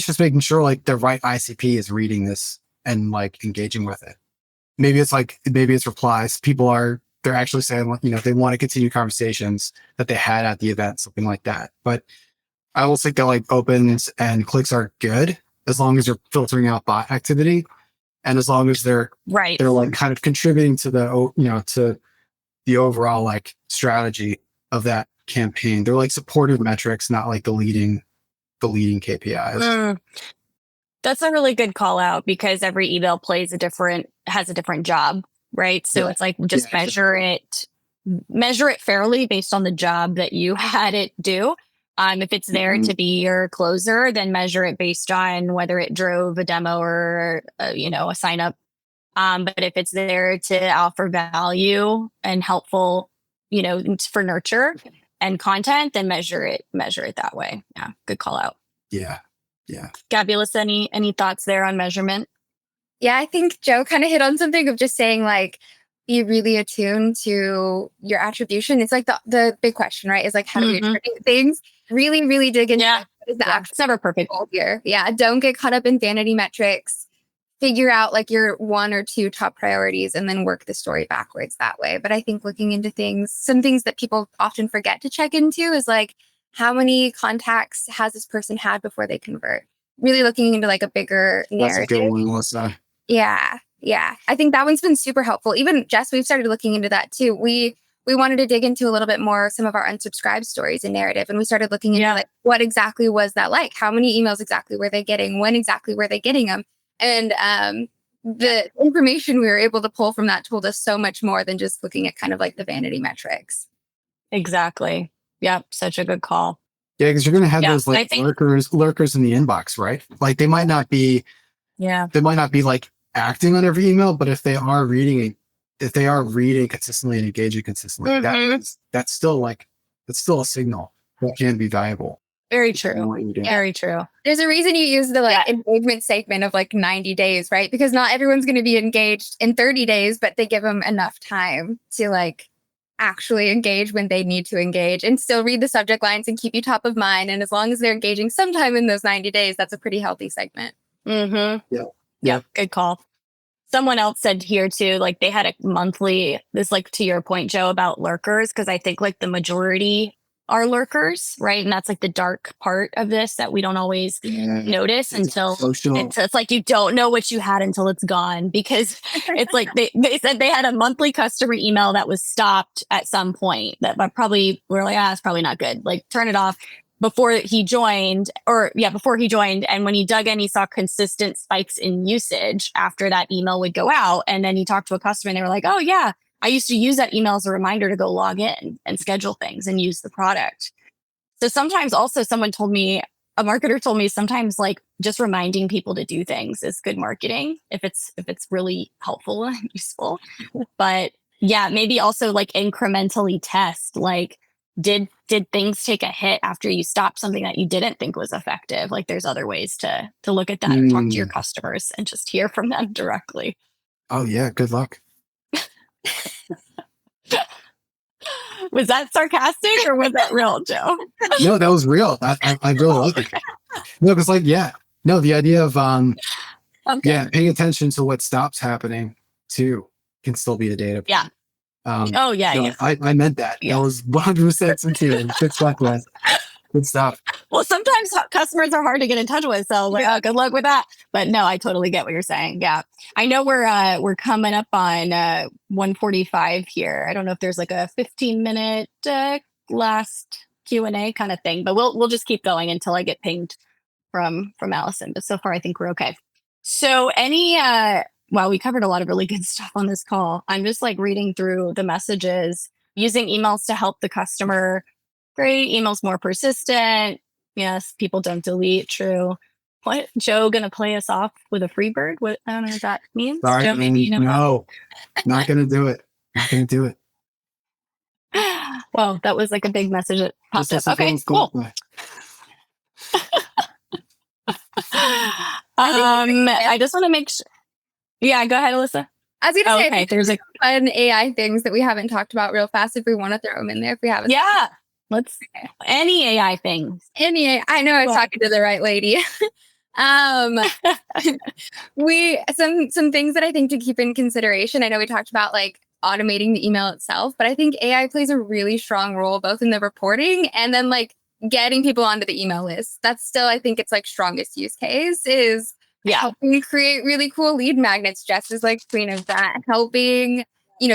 just making sure like the right ICP is reading this and like engaging with it. Maybe it's replies. They're actually saying, they want to continue conversations that they had at the event, something like that. But I almost think that like opens and clicks are good as long as you're filtering out bot activity. And as long as they're like kind of contributing to to the overall like strategy of that campaign. They're like supportive metrics, not like the leading KPIs. That's a really good call out because every email has a different job. right? So Yeah. it's like just Yeah. measure it fairly based on the job that you had it do. If it's there to be your closer, then measure it based on whether it drove a demo or a sign up. But if it's there to offer value and helpful, for nurture and content, then measure it that way. Yeah, good call out. Yeah. Yeah. Gabulous, any thoughts there on measurement? Yeah, I think Joe kind of hit on something of just saying like, be really attuned to your attribution. It's like the big question, right? Is like, how do we attribute things? Really, really dig into what is the actual it's never perfect goal here. Yeah, don't get caught up in vanity metrics. Figure out like your 1 or 2 top priorities and then work the story backwards that way. But I think looking into some things that people often forget to check into is like, how many contacts has this person had before they convert? Really looking into like a bigger narrative. That's a good one, Melissa. Yeah. I think that one's been super helpful. Even Jess, we've started looking into that too. We wanted to dig into a little bit more some of our unsubscribed stories and narrative. And we started looking into like, what exactly was that like? How many emails exactly were they getting? When exactly were they getting them? And the information we were able to pull from that told us so much more than just looking at kind of like the vanity metrics. Exactly. Yep. Such a good call. Yeah, because you're going to have those like lurkers in the inbox, right? Like they might not be like acting on every email, but if they are reading consistently and engaging consistently, that's still a signal that can be valuable. Very true. Very true. There's a reason you use the engagement segment of like 90 days, right? Because not everyone's going to be engaged in 30 days, but they give them enough time to like actually engage when they need to engage and still read the subject lines and keep you top of mind. And as long as they're engaging sometime in those 90 days, that's a pretty healthy segment. Yeah. Good call. Someone else said here too, like they had a monthly, this like to your point, Joe, about lurkers, because I think like the majority are lurkers, right? And that's like the dark part of this that we don't always notice until it's like you don't know what you had until it's gone, because it's like they said they had a monthly customer email that was stopped at some point that probably we're like, it's probably not good. Like turn it off. Before he joined. And when he dug in, he saw consistent spikes in usage after that email would go out. And then he talked to a customer and they were like, oh yeah, I used to use that email as a reminder to go log in and schedule things and use the product. So sometimes also a marketer told me sometimes like just reminding people to do things is good marketing if it's really helpful and useful. But yeah, maybe also like incrementally test, like, did things take a hit after you stopped something that you didn't think was effective? Like there's other ways to look at that and talk to your customers and just hear from them directly. Oh yeah. Good luck. Was that sarcastic or was that real, Joe? No, that was real. I really like it. No, because the idea of paying attention to what stops happening too can still be a data point. Yeah. I meant that. That was 100% sincere. Good stuff, man. Good stuff. Well, sometimes customers are hard to get in touch with, so good luck with that. But no, I totally get what you're saying. Yeah, I know we're coming up on 1:45 here. I don't know if there's like a 15-minute last Q&A kind of thing, but we'll just keep going until I get pinged from Allison. But so far, I think we're okay. So wow, we covered a lot of really good stuff on this call. I'm just like reading through the messages, using emails to help the customer. Great. Emails more persistent. Yes. People don't delete. True. What? Joe going to play us off with a free bird? What? I don't know what that means. Sorry, Joe, maybe no, not going to do it. Not going to do it. Well, that was like a big message that popped up. Okay, cool. I just want to make sure. Yeah, go ahead, Alyssa. I was going to say, okay, there's fun AI things that we haven't talked about real fast if we want to throw them in there. If we haven't. Yeah. Let's any AI things. I know I'm talking to the right lady. Some things that I think to keep in consideration. I know we talked about like automating the email itself, but I think AI plays a really strong role both in the reporting and then like getting people onto the email list. That's still, I think it's like strongest use case is helping create really cool lead magnets. Jess is like queen of that. Helping,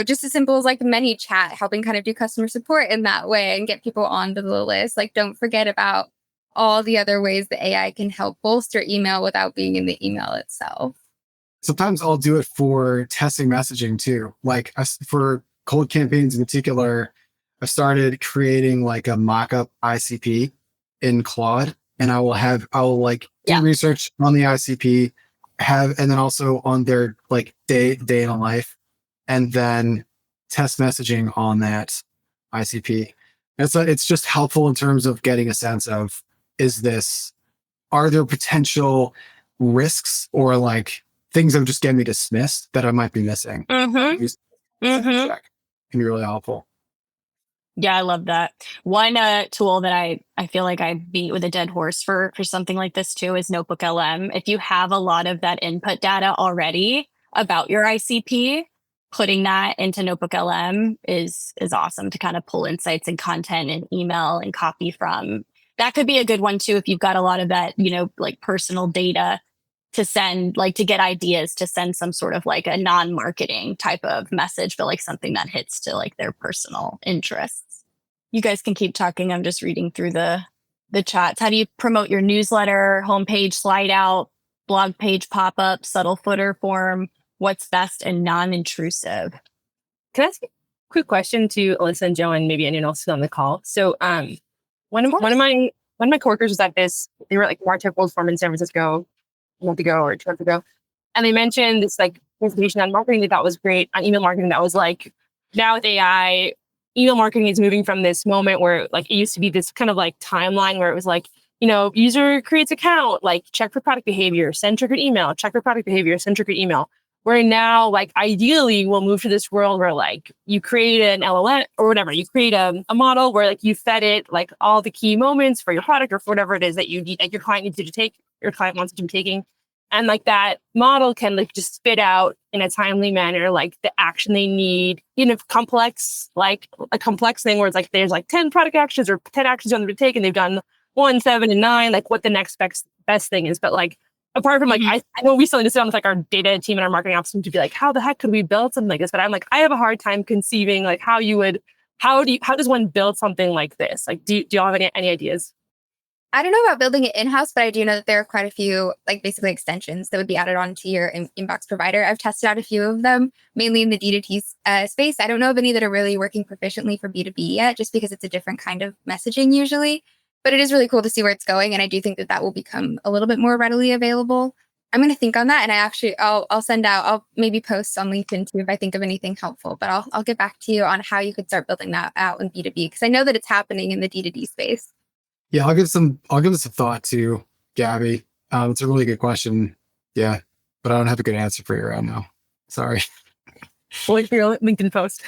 just as simple as like ManyChat, helping kind of do customer support in that way and get people onto the list. Like, don't forget about all the other ways that AI can help bolster email without being in the email itself. sometimes I'll do it for testing messaging too. Like for cold campaigns in particular, I started creating like a mock-up ICP in Claude, and I will like do research on the ICP, and then also on their like day in a life, and then test messaging on that ICP. And so it's just helpful in terms of getting a sense of, are there potential risks or like things that would just get me dismissed that I might be missing? Check can be really helpful. Yeah, I love that. One tool that I feel like I beat with a dead horse for something like this too is NotebookLM. If you have a lot of that input data already about your ICP, putting that into NotebookLM is awesome to kind of pull insights and content and email and copy from. That could be a good one too if you've got a lot of that, like personal data to send, like to get ideas to send some sort of like a non-marketing type of message, but like something that hits to like their personal interests. You guys can keep talking. I'm just reading through the chats. How do you promote your newsletter, homepage, slide out, blog page pop-up, subtle footer form? What's best and non-intrusive? Can I ask you a quick question to Alyssa and Joe and maybe anyone else on the call? So one of my coworkers was at this, they were at like MarTech World Forum in San Francisco a month ago or 2 months ago. And they mentioned this like presentation on marketing they thought was great, on email marketing, that was like, now with AI, email marketing is moving from this moment where like it used to be this kind of like timeline where it was like, user creates account, like check for product behavior, send triggered email, check for product behavior, send triggered email. Where now, like ideally we'll move to this world where like you create an LLM or whatever, you create a model where like you fed it like all the key moments for your product or for whatever it is that you need, like your client needs you to take, your client wants you to be taking. And like that model can like just spit out in a timely manner, like the action they need in a complex thing where it's like, there's like 10 product actions or 10 actions you want them to take and they've done 1, 7, and 9, like what the next best thing is. But like, apart from like, I know we still need to sit on with like our data team and our marketing ops team to be like, how the heck could we build something like this? But I'm like, I have a hard time conceiving like how does one build something like this? Like, do y'all have any ideas? I don't know about building it in-house, but I do know that there are quite a few, like basically extensions that would be added onto your inbox provider. I've tested out a few of them, mainly in the D2T space. I don't know of any that are really working proficiently for B2B yet, just because it's a different kind of messaging usually. But it is really cool to see where it's going. And I do think that will become a little bit more readily available. I'm going to think on that. And I'll maybe post on LinkedIn too if I think of anything helpful. But I'll get back to you on how you could start building that out in B2B, because I know that it's happening in the D2D space. Yeah, I'll give it some thought too, Gabby. It's a really good question. Yeah, but I don't have a good answer for you right now. Sorry. Wait for your LinkedIn post.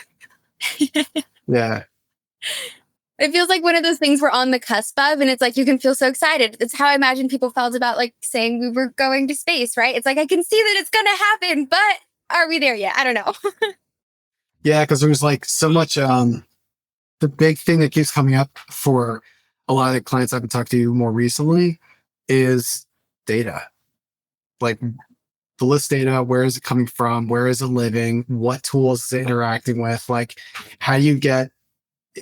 Yeah. It feels like one of those things we're on the cusp of, and it's like you can feel so excited. It's how I imagine people felt about like saying we were going to space, right? It's like I can see that it's going to happen, but are we there yet? I don't know. Yeah, because there's like so much. The big thing that keeps coming up for a lot of the clients I've been talking to more recently is data. Like the list data, where is it coming from? Where is it living? What tools is it interacting with? Like, how do you get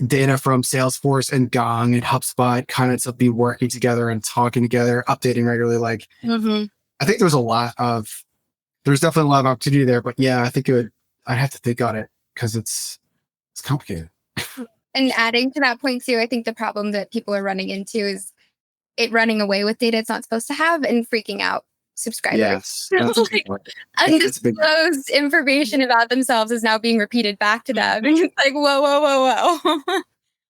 data from Salesforce and Gong and HubSpot kind of to be working together and talking together, updating regularly? Like, I think there's definitely a lot of opportunity there, but yeah, I think I'd have to think on it because it's complicated. And adding to that point too, I think the problem that people are running into is it running away with data it's not supposed to have and freaking out subscribers. Yes. Like, undisclosed information about themselves is now being repeated back to them. And it's like, whoa.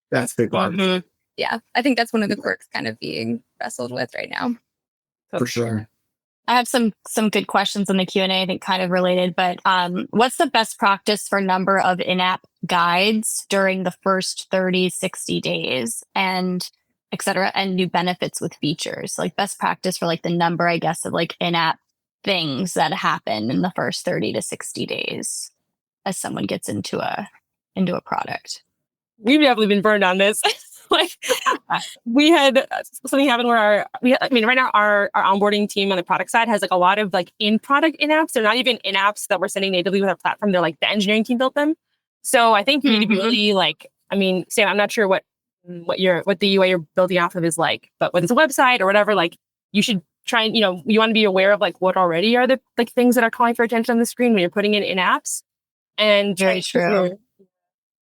That's a big one. Yeah, I think that's one of the quirks kind of being wrestled with right now. For sure. I have some good questions in the Q&A, I think kind of related, but what's the best practice for number of in-app guides during the first 30, 60 days and et cetera, and new benefits with features? Like best practice for like the number, I guess, of like in-app things that happen in the first 30 to 60 days as someone gets into a product. We've definitely been burned on this. Like we had something happen where right now our onboarding team on the product side has like a lot of like in-product in-apps. They're not even in-apps that we're sending natively with our platform. They're like the engineering team built them. So I think you need to be really like, Sam, I'm not sure what the UI you're building off of is like, but whether it's a website or whatever, like you should trying, you want to be aware of like what already are the like things that are calling for attention on the screen when you're putting it in apps, and Very true.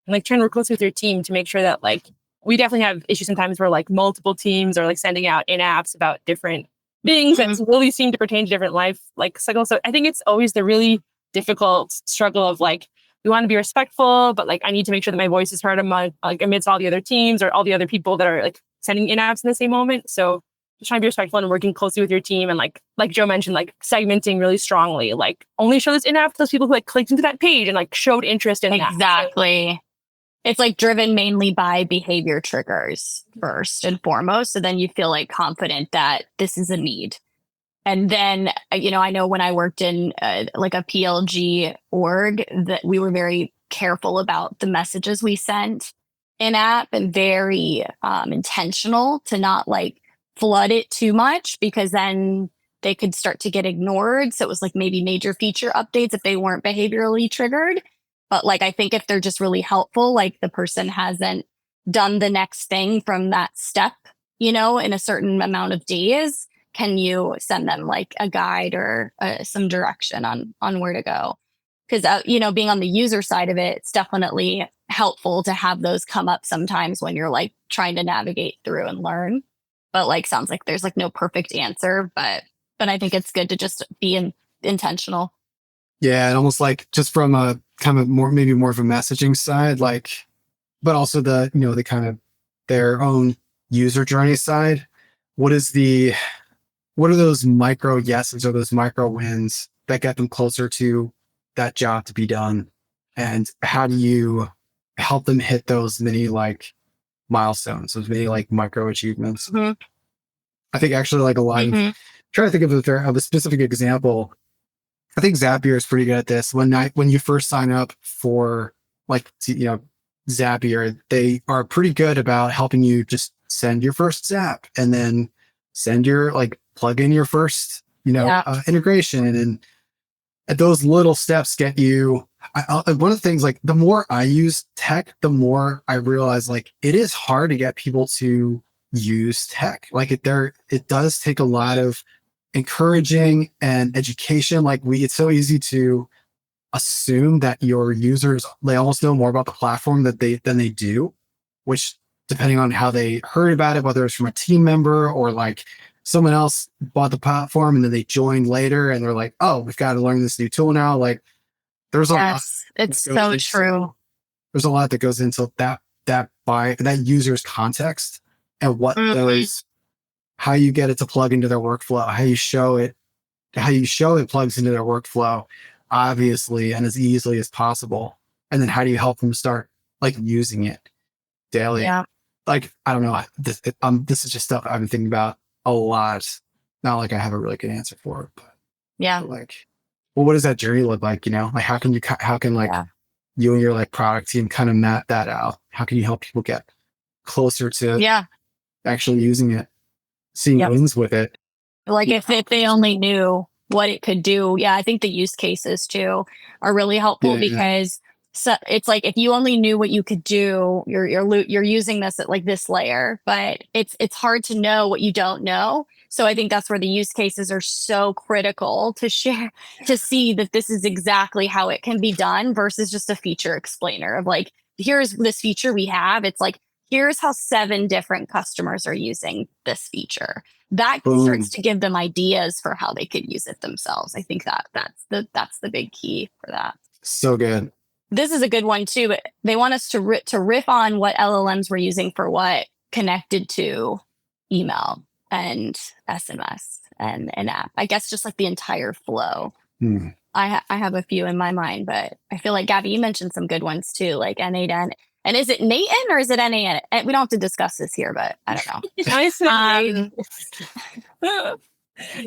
like trying to work closely with your team to make sure that like we definitely have issues sometimes where like multiple teams are like sending out in apps about different things that really seem to pertain to different life like cycles. So I think it's always the really difficult struggle of like, we want to be respectful, but like I need to make sure that my voice is heard among like amidst all the other teams or all the other people that are like sending in apps in the same moment. So just trying to be respectful and working closely with your team, and like Joe mentioned, like segmenting really strongly, like only show this in app to those people who like clicked into that page and like showed interest in that. Exactly. It's like driven mainly by behavior triggers first and foremost. So then you feel like confident that this is a need. And then, I know when I worked in like a PLG org, that we were very careful about the messages we sent in app, and very intentional to not like flood it too much, because then they could start to get ignored. So it was like maybe major feature updates if they weren't behaviorally triggered. But like, I think if they're just really helpful, like the person hasn't done the next thing from that step, in a certain amount of days, can you send them like a guide or some direction on where to go? Because, being on the user side of it, it's definitely helpful to have those come up sometimes when you're like trying to navigate through and learn. But like, sounds like there's like no perfect answer, but I think it's good to just be intentional. Yeah, and almost like just from a kind of maybe more of a messaging side, like, but also the kind of their own user journey side. What are those micro yeses or those micro wins that get them closer to that job to be done? And how do you help them hit those mini like milestones, those mini like micro achievements? Mm-hmm. I think actually like a lot of, trying to think of a specific example. I think Zapier is pretty good at this. When you first sign up for like, Zapier, they are pretty good about helping you just send your first Zap and then send your like plug in your first, integration. And those little steps get you, one of the things, like the more I use tech, the more I realize like it is hard to get people to use tech. Like it does take a lot of encouraging and education. Like it's so easy to assume that your users, they almost know more about the platform than they do, which depending on how they heard about it, whether it's from a team member or like someone else bought the platform and then they joined later and they're like, oh, we've got to learn this new tool now. Like there's a lot. It's so true. There's a lot that goes into that user's context and what those, how you get it to plug into their workflow, how you show it plugs into their workflow, obviously, and as easily as possible. And then how do you help them start like using it daily? Yeah. Like, I don't know. This is just stuff I've been thinking about a lot. Not like I have a really good answer for it, but yeah. Like, well, what does that journey look like? Like how can you and your like product team kind of map that out? How can you help people get closer to actually using it, seeing wins with it? Like if they only knew what it could do. Yeah, I think the use cases too are really helpful because so it's like if you only knew what you could do, you're using this at like this layer, but it's hard to know what you don't know. So I think that's where the use cases are so critical to share, to see that this is exactly how it can be done versus just a feature explainer of like, here's this feature we have. It's like, here's how 7 different customers are using this feature. That starts to give them ideas for how they could use it themselves. I think that's the big key for that. So good. This is a good one too. But they want us to riff on what LLMs we're using for what connected to email and SMS and an app. I guess just like the entire flow. I have a few in my mind, but I feel like Gabby, you mentioned some good ones too, like N8N. And is it Nathan or is it NAN? We don't have to discuss this here, but I don't know. I said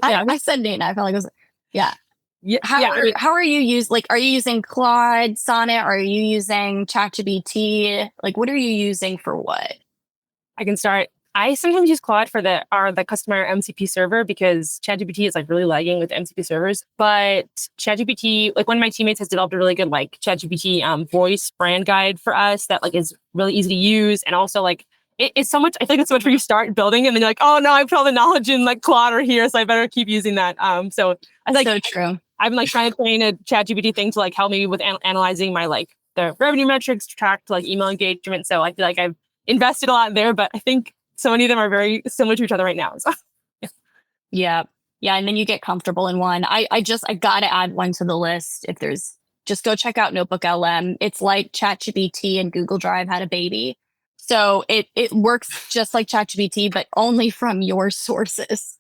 I said Nathan. I felt like it was, How are you are you using Claude, Sonnet? Are you using ChatGPT? Like, what are you using for what? I can start. I sometimes use Claude for the customer MCP server because ChatGPT is like really lagging with MCP servers. But ChatGPT, like one of my teammates has developed a really good like ChatGPT voice brand guide for us that like is really easy to use, and also like it's so much. I think it's so much where you start building and then you're like, oh no, I put all the knowledge in like Claude or here, so I better keep using that. So I like so true. I'm like trying to train a ChatGPT thing to like help me with analyzing my like the revenue metrics, track like email engagement. So I feel like I've invested a lot there, but I think so many of them are very similar to each other right now. So Yeah. Yeah. And then you get comfortable in one. I got to add one to the list. If there's, just go check out NotebookLM. It's like ChatGPT and Google Drive had a baby. So it works just like ChatGPT, but only from your sources.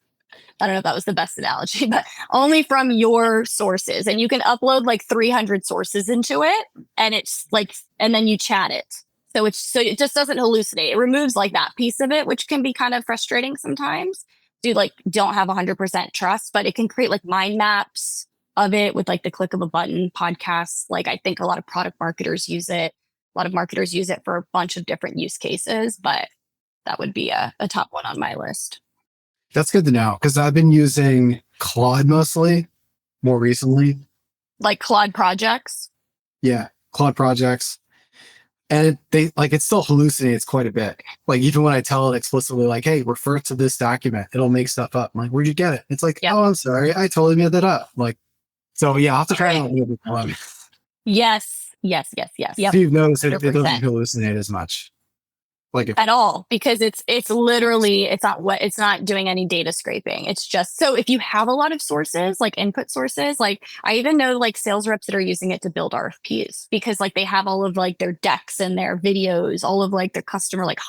I don't know if that was the best analogy, but only from your sources. And you can upload like 300 sources into it, and it's like, and then you chat it. So it just doesn't hallucinate. It removes like that piece of it, which can be kind of frustrating sometimes. You like don't have 100% trust, but it can create like mind maps of it with like the click of a button. Podcasts, like I think a lot of product marketers use it. A lot of marketers use it for a bunch of different use cases, but that would be a top one on my list. That's good to know, because I've been using Claude mostly more recently. Like Claude projects. Yeah, Claude projects. And it still hallucinates quite a bit. Like even when I tell it explicitly, like, hey, refer to this document, it'll make stuff up. I'm like, where'd you get it? It's like, oh, I'm sorry, I totally made that up. Like, so yeah, I'll have to try it out a little bit more. Yes. Yep. So you've noticed it doesn't hallucinate as much. At all, because it's literally, it's not doing any data scraping. It's just, so if you have a lot of sources, like input sources, like I even know like sales reps that are using it to build RFPs, because like they have all of like their decks and their videos, all of like their customer, like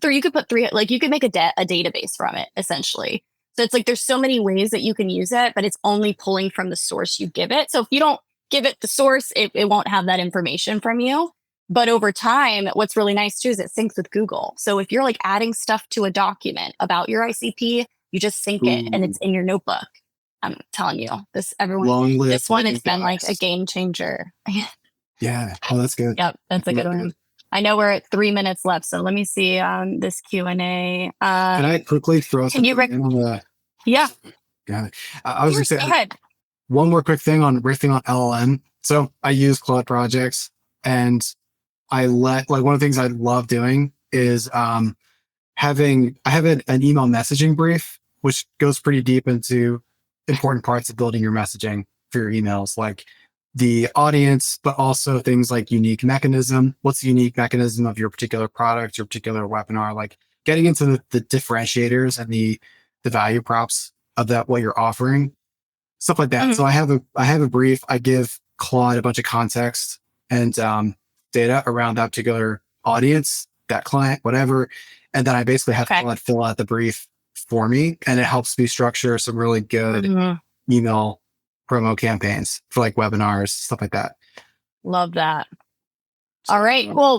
you could put you could make a database from it essentially. So it's like, there's so many ways that you can use it, but it's only pulling from the source you give it. So if you don't give it the source, it won't have that information from you. But over time, what's really nice too is it syncs with Google. So if you're like adding stuff to a document about your ICP, you just sync it and it's in your notebook. I'm telling you, this one, it's been like a game changer. Yeah. Oh, that's good. Yep, that's a good one. I know we're at 3 minutes left, so let me see this Q&A. Can I quickly throw something in on the? Yeah. Got it. I was going to say, go ahead. One more quick thing on riffing on LLM. So I use Claude projects, and one of the things I love doing is I have an email messaging brief, which goes pretty deep into important parts of building your messaging for your emails, like the audience, but also things like unique mechanism. What's the unique mechanism of your particular product, your particular webinar? Like getting into the differentiators and the value props of that, what you're offering, stuff like that. So I have a brief. I give Claude a bunch of context and data around that particular audience, that client, whatever. And then I basically have Claude fill out the brief for me, and it helps me structure some really good email promo campaigns for like webinars, stuff like that. Love that. All right. Well,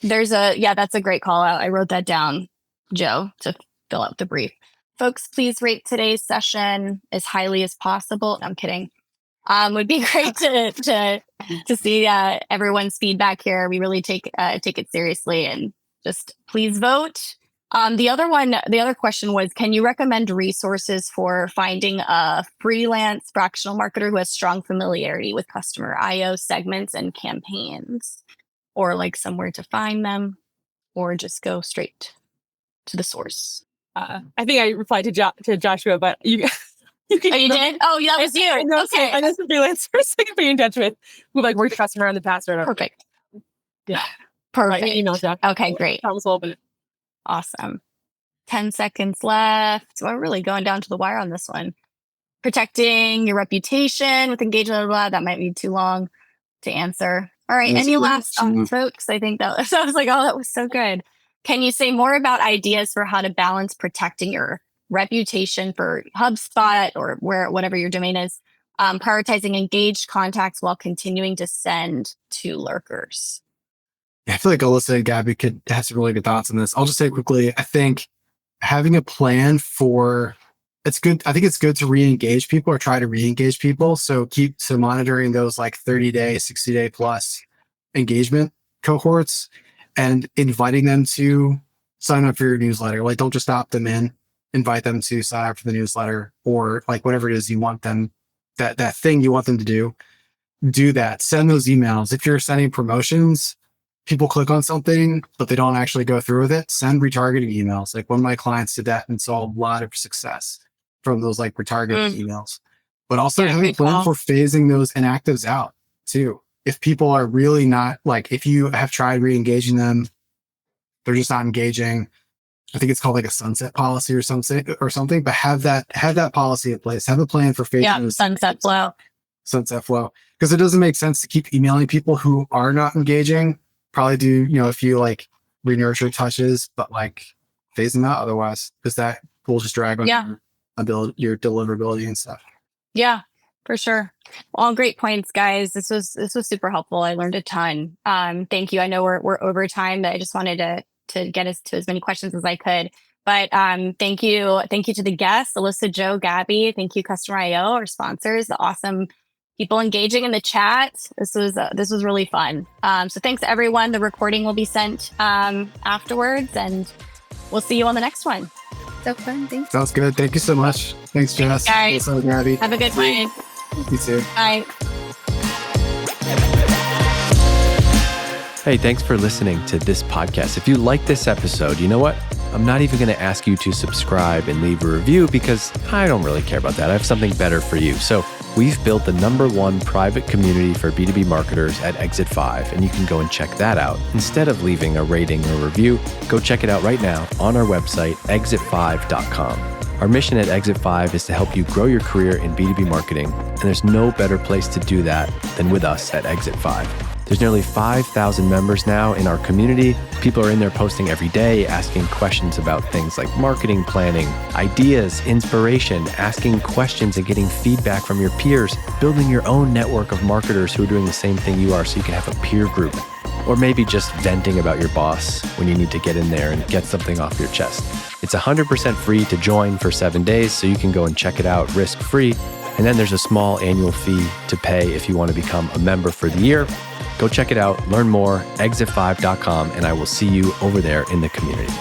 that's a great call out. I wrote that down, Joe, to fill out the brief. Folks, please rate today's session as highly as possible. I'm kidding. Would be great to see everyone's feedback here. We really take it seriously, and just please vote. The other question was, can you recommend resources for finding a freelance fractional marketer who has strong familiarity with customer IO segments and campaigns, or like somewhere to find them, or just go straight to the source? I think I replied to Joshua, but you. You did? Oh, yeah, that was you. I know some freelancers I can be in touch with who like worked a customer in the past or whatever. Perfect. Yeah. Perfect. Email Jack. Okay, great. Awesome. 10 seconds left. So we're really going down to the wire on this one. Protecting your reputation with engagement, blah, that might be too long to answer. All right. Any last thoughts, folks? I think that was, I was like, oh, that was so good. Can you say more about ideas for how to balance protecting your reputation for HubSpot or whatever your domain is, prioritizing engaged contacts while continuing to send to lurkers? Yeah, I feel like Alyssa and Gabby could have some really good thoughts on this. I'll just say quickly, I think having a plan it's good. I think it's good to re-engage people or try to re-engage people. So keep monitoring those like 30-day, 60-day plus engagement cohorts and inviting them to sign up for your newsletter. Like, don't just opt them in. Invite them to sign up for the newsletter, or like whatever it is you want them, that thing you want them to do that. Send those emails. If you're sending promotions, people click on something, but they don't actually go through with it, send retargeting emails. Like one of my clients did that and saw a lot of success from those like retargeting emails. But also having a plan for phasing those inactives out too. If people are really not like, if you have tried re-engaging them, they're just not engaging. I think it's called like a sunset policy or something, but have that policy in place. Have a plan for phasing those sunset flow. Sunset flow. Because it doesn't make sense to keep emailing people who are not engaging. Probably do, a few like re-nurture touches, but like phase them out otherwise, because that will just drag on your deliverability and stuff. Yeah, for sure. All great points, guys. This was super helpful. I learned a ton. Thank you. I know we're over time, but I just wanted to get us to as many questions as I could. But thank you to the guests, Alyssa, Joe, Gabby. Thank you, Customer.io, our sponsors, the awesome people engaging in the chat. This was really fun. So thanks everyone. The recording will be sent afterwards, and we'll see you on the next one. So fun. Thanks. Sounds good. Thank you so much. Thanks, Jess. Thanks, guys. Gabby. Have a good night. You too. Bye. Hey, thanks for listening to this podcast. If you like this episode, you know what? I'm not even going to ask you to subscribe and leave a review because I don't really care about that. I have something better for you. So we've built the #1 private community for B2B marketers at Exit 5, and you can go and check that out. Instead of leaving a rating or review, go check it out right now on our website, exit5.com. Our mission at Exit 5 is to help you grow your career in B2B marketing, and there's no better place to do that than with us at Exit 5. There's nearly 5,000 members now in our community. People are in there posting every day, asking questions about things like marketing planning, ideas, inspiration, asking questions and getting feedback from your peers, building your own network of marketers who are doing the same thing you are so you can have a peer group. Or maybe just venting about your boss when you need to get in there and get something off your chest. It's 100% free to join for 7 days, so you can go and check it out risk-free. And then there's a small annual fee to pay if you want to become a member for the year. Go check it out, learn more, exit5.com, and I will see you over there in the community.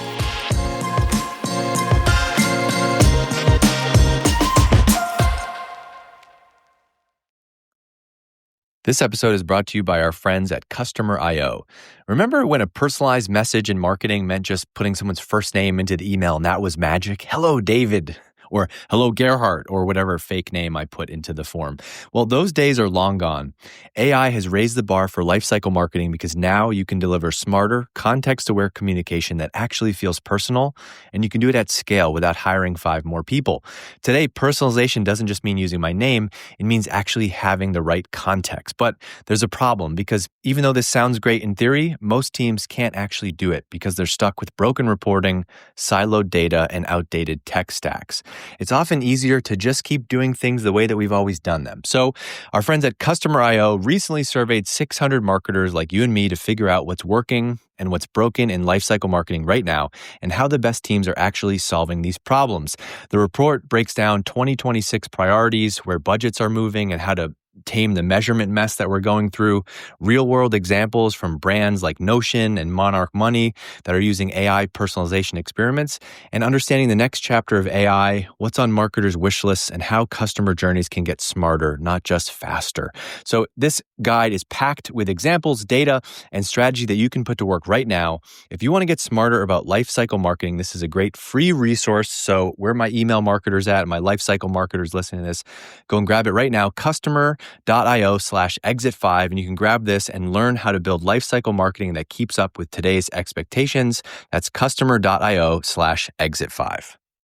This episode is brought to you by our friends at Customer.io. Remember when a personalized message in marketing meant just putting someone's first name into the email and that was magic? Hello, David. Or hello, Gerhardt, or whatever fake name I put into the form. Well, those days are long gone. AI has raised the bar for lifecycle marketing because now you can deliver smarter, context-aware communication that actually feels personal, and you can do it at scale without hiring 5 more people. Today, personalization doesn't just mean using my name, it means actually having the right context. But there's a problem because even though this sounds great in theory, most teams can't actually do it because they're stuck with broken reporting, siloed data, and outdated tech stacks. It's often easier to just keep doing things the way that we've always done them. So our friends at Customer.io recently surveyed 600 marketers like you and me to figure out what's working and what's broken in lifecycle marketing right now and how the best teams are actually solving these problems. The report breaks down 2026 priorities, where budgets are moving, and how to tame the measurement mess that we're going through, real-world examples from brands like Notion and Monarch Money that are using AI personalization experiments, and understanding the next chapter of AI, what's on marketers' wish lists, and how customer journeys can get smarter, not just faster. So this guide is packed with examples, data, and strategy that you can put to work right now. If you want to get smarter about lifecycle marketing, this is a great free resource. So where are my email marketers at, my lifecycle marketers listening to this? Go and grab it right now, customer.io/exit5, and you can grab this and learn how to build lifecycle marketing that keeps up with today's expectations. That's customer.io/exit5.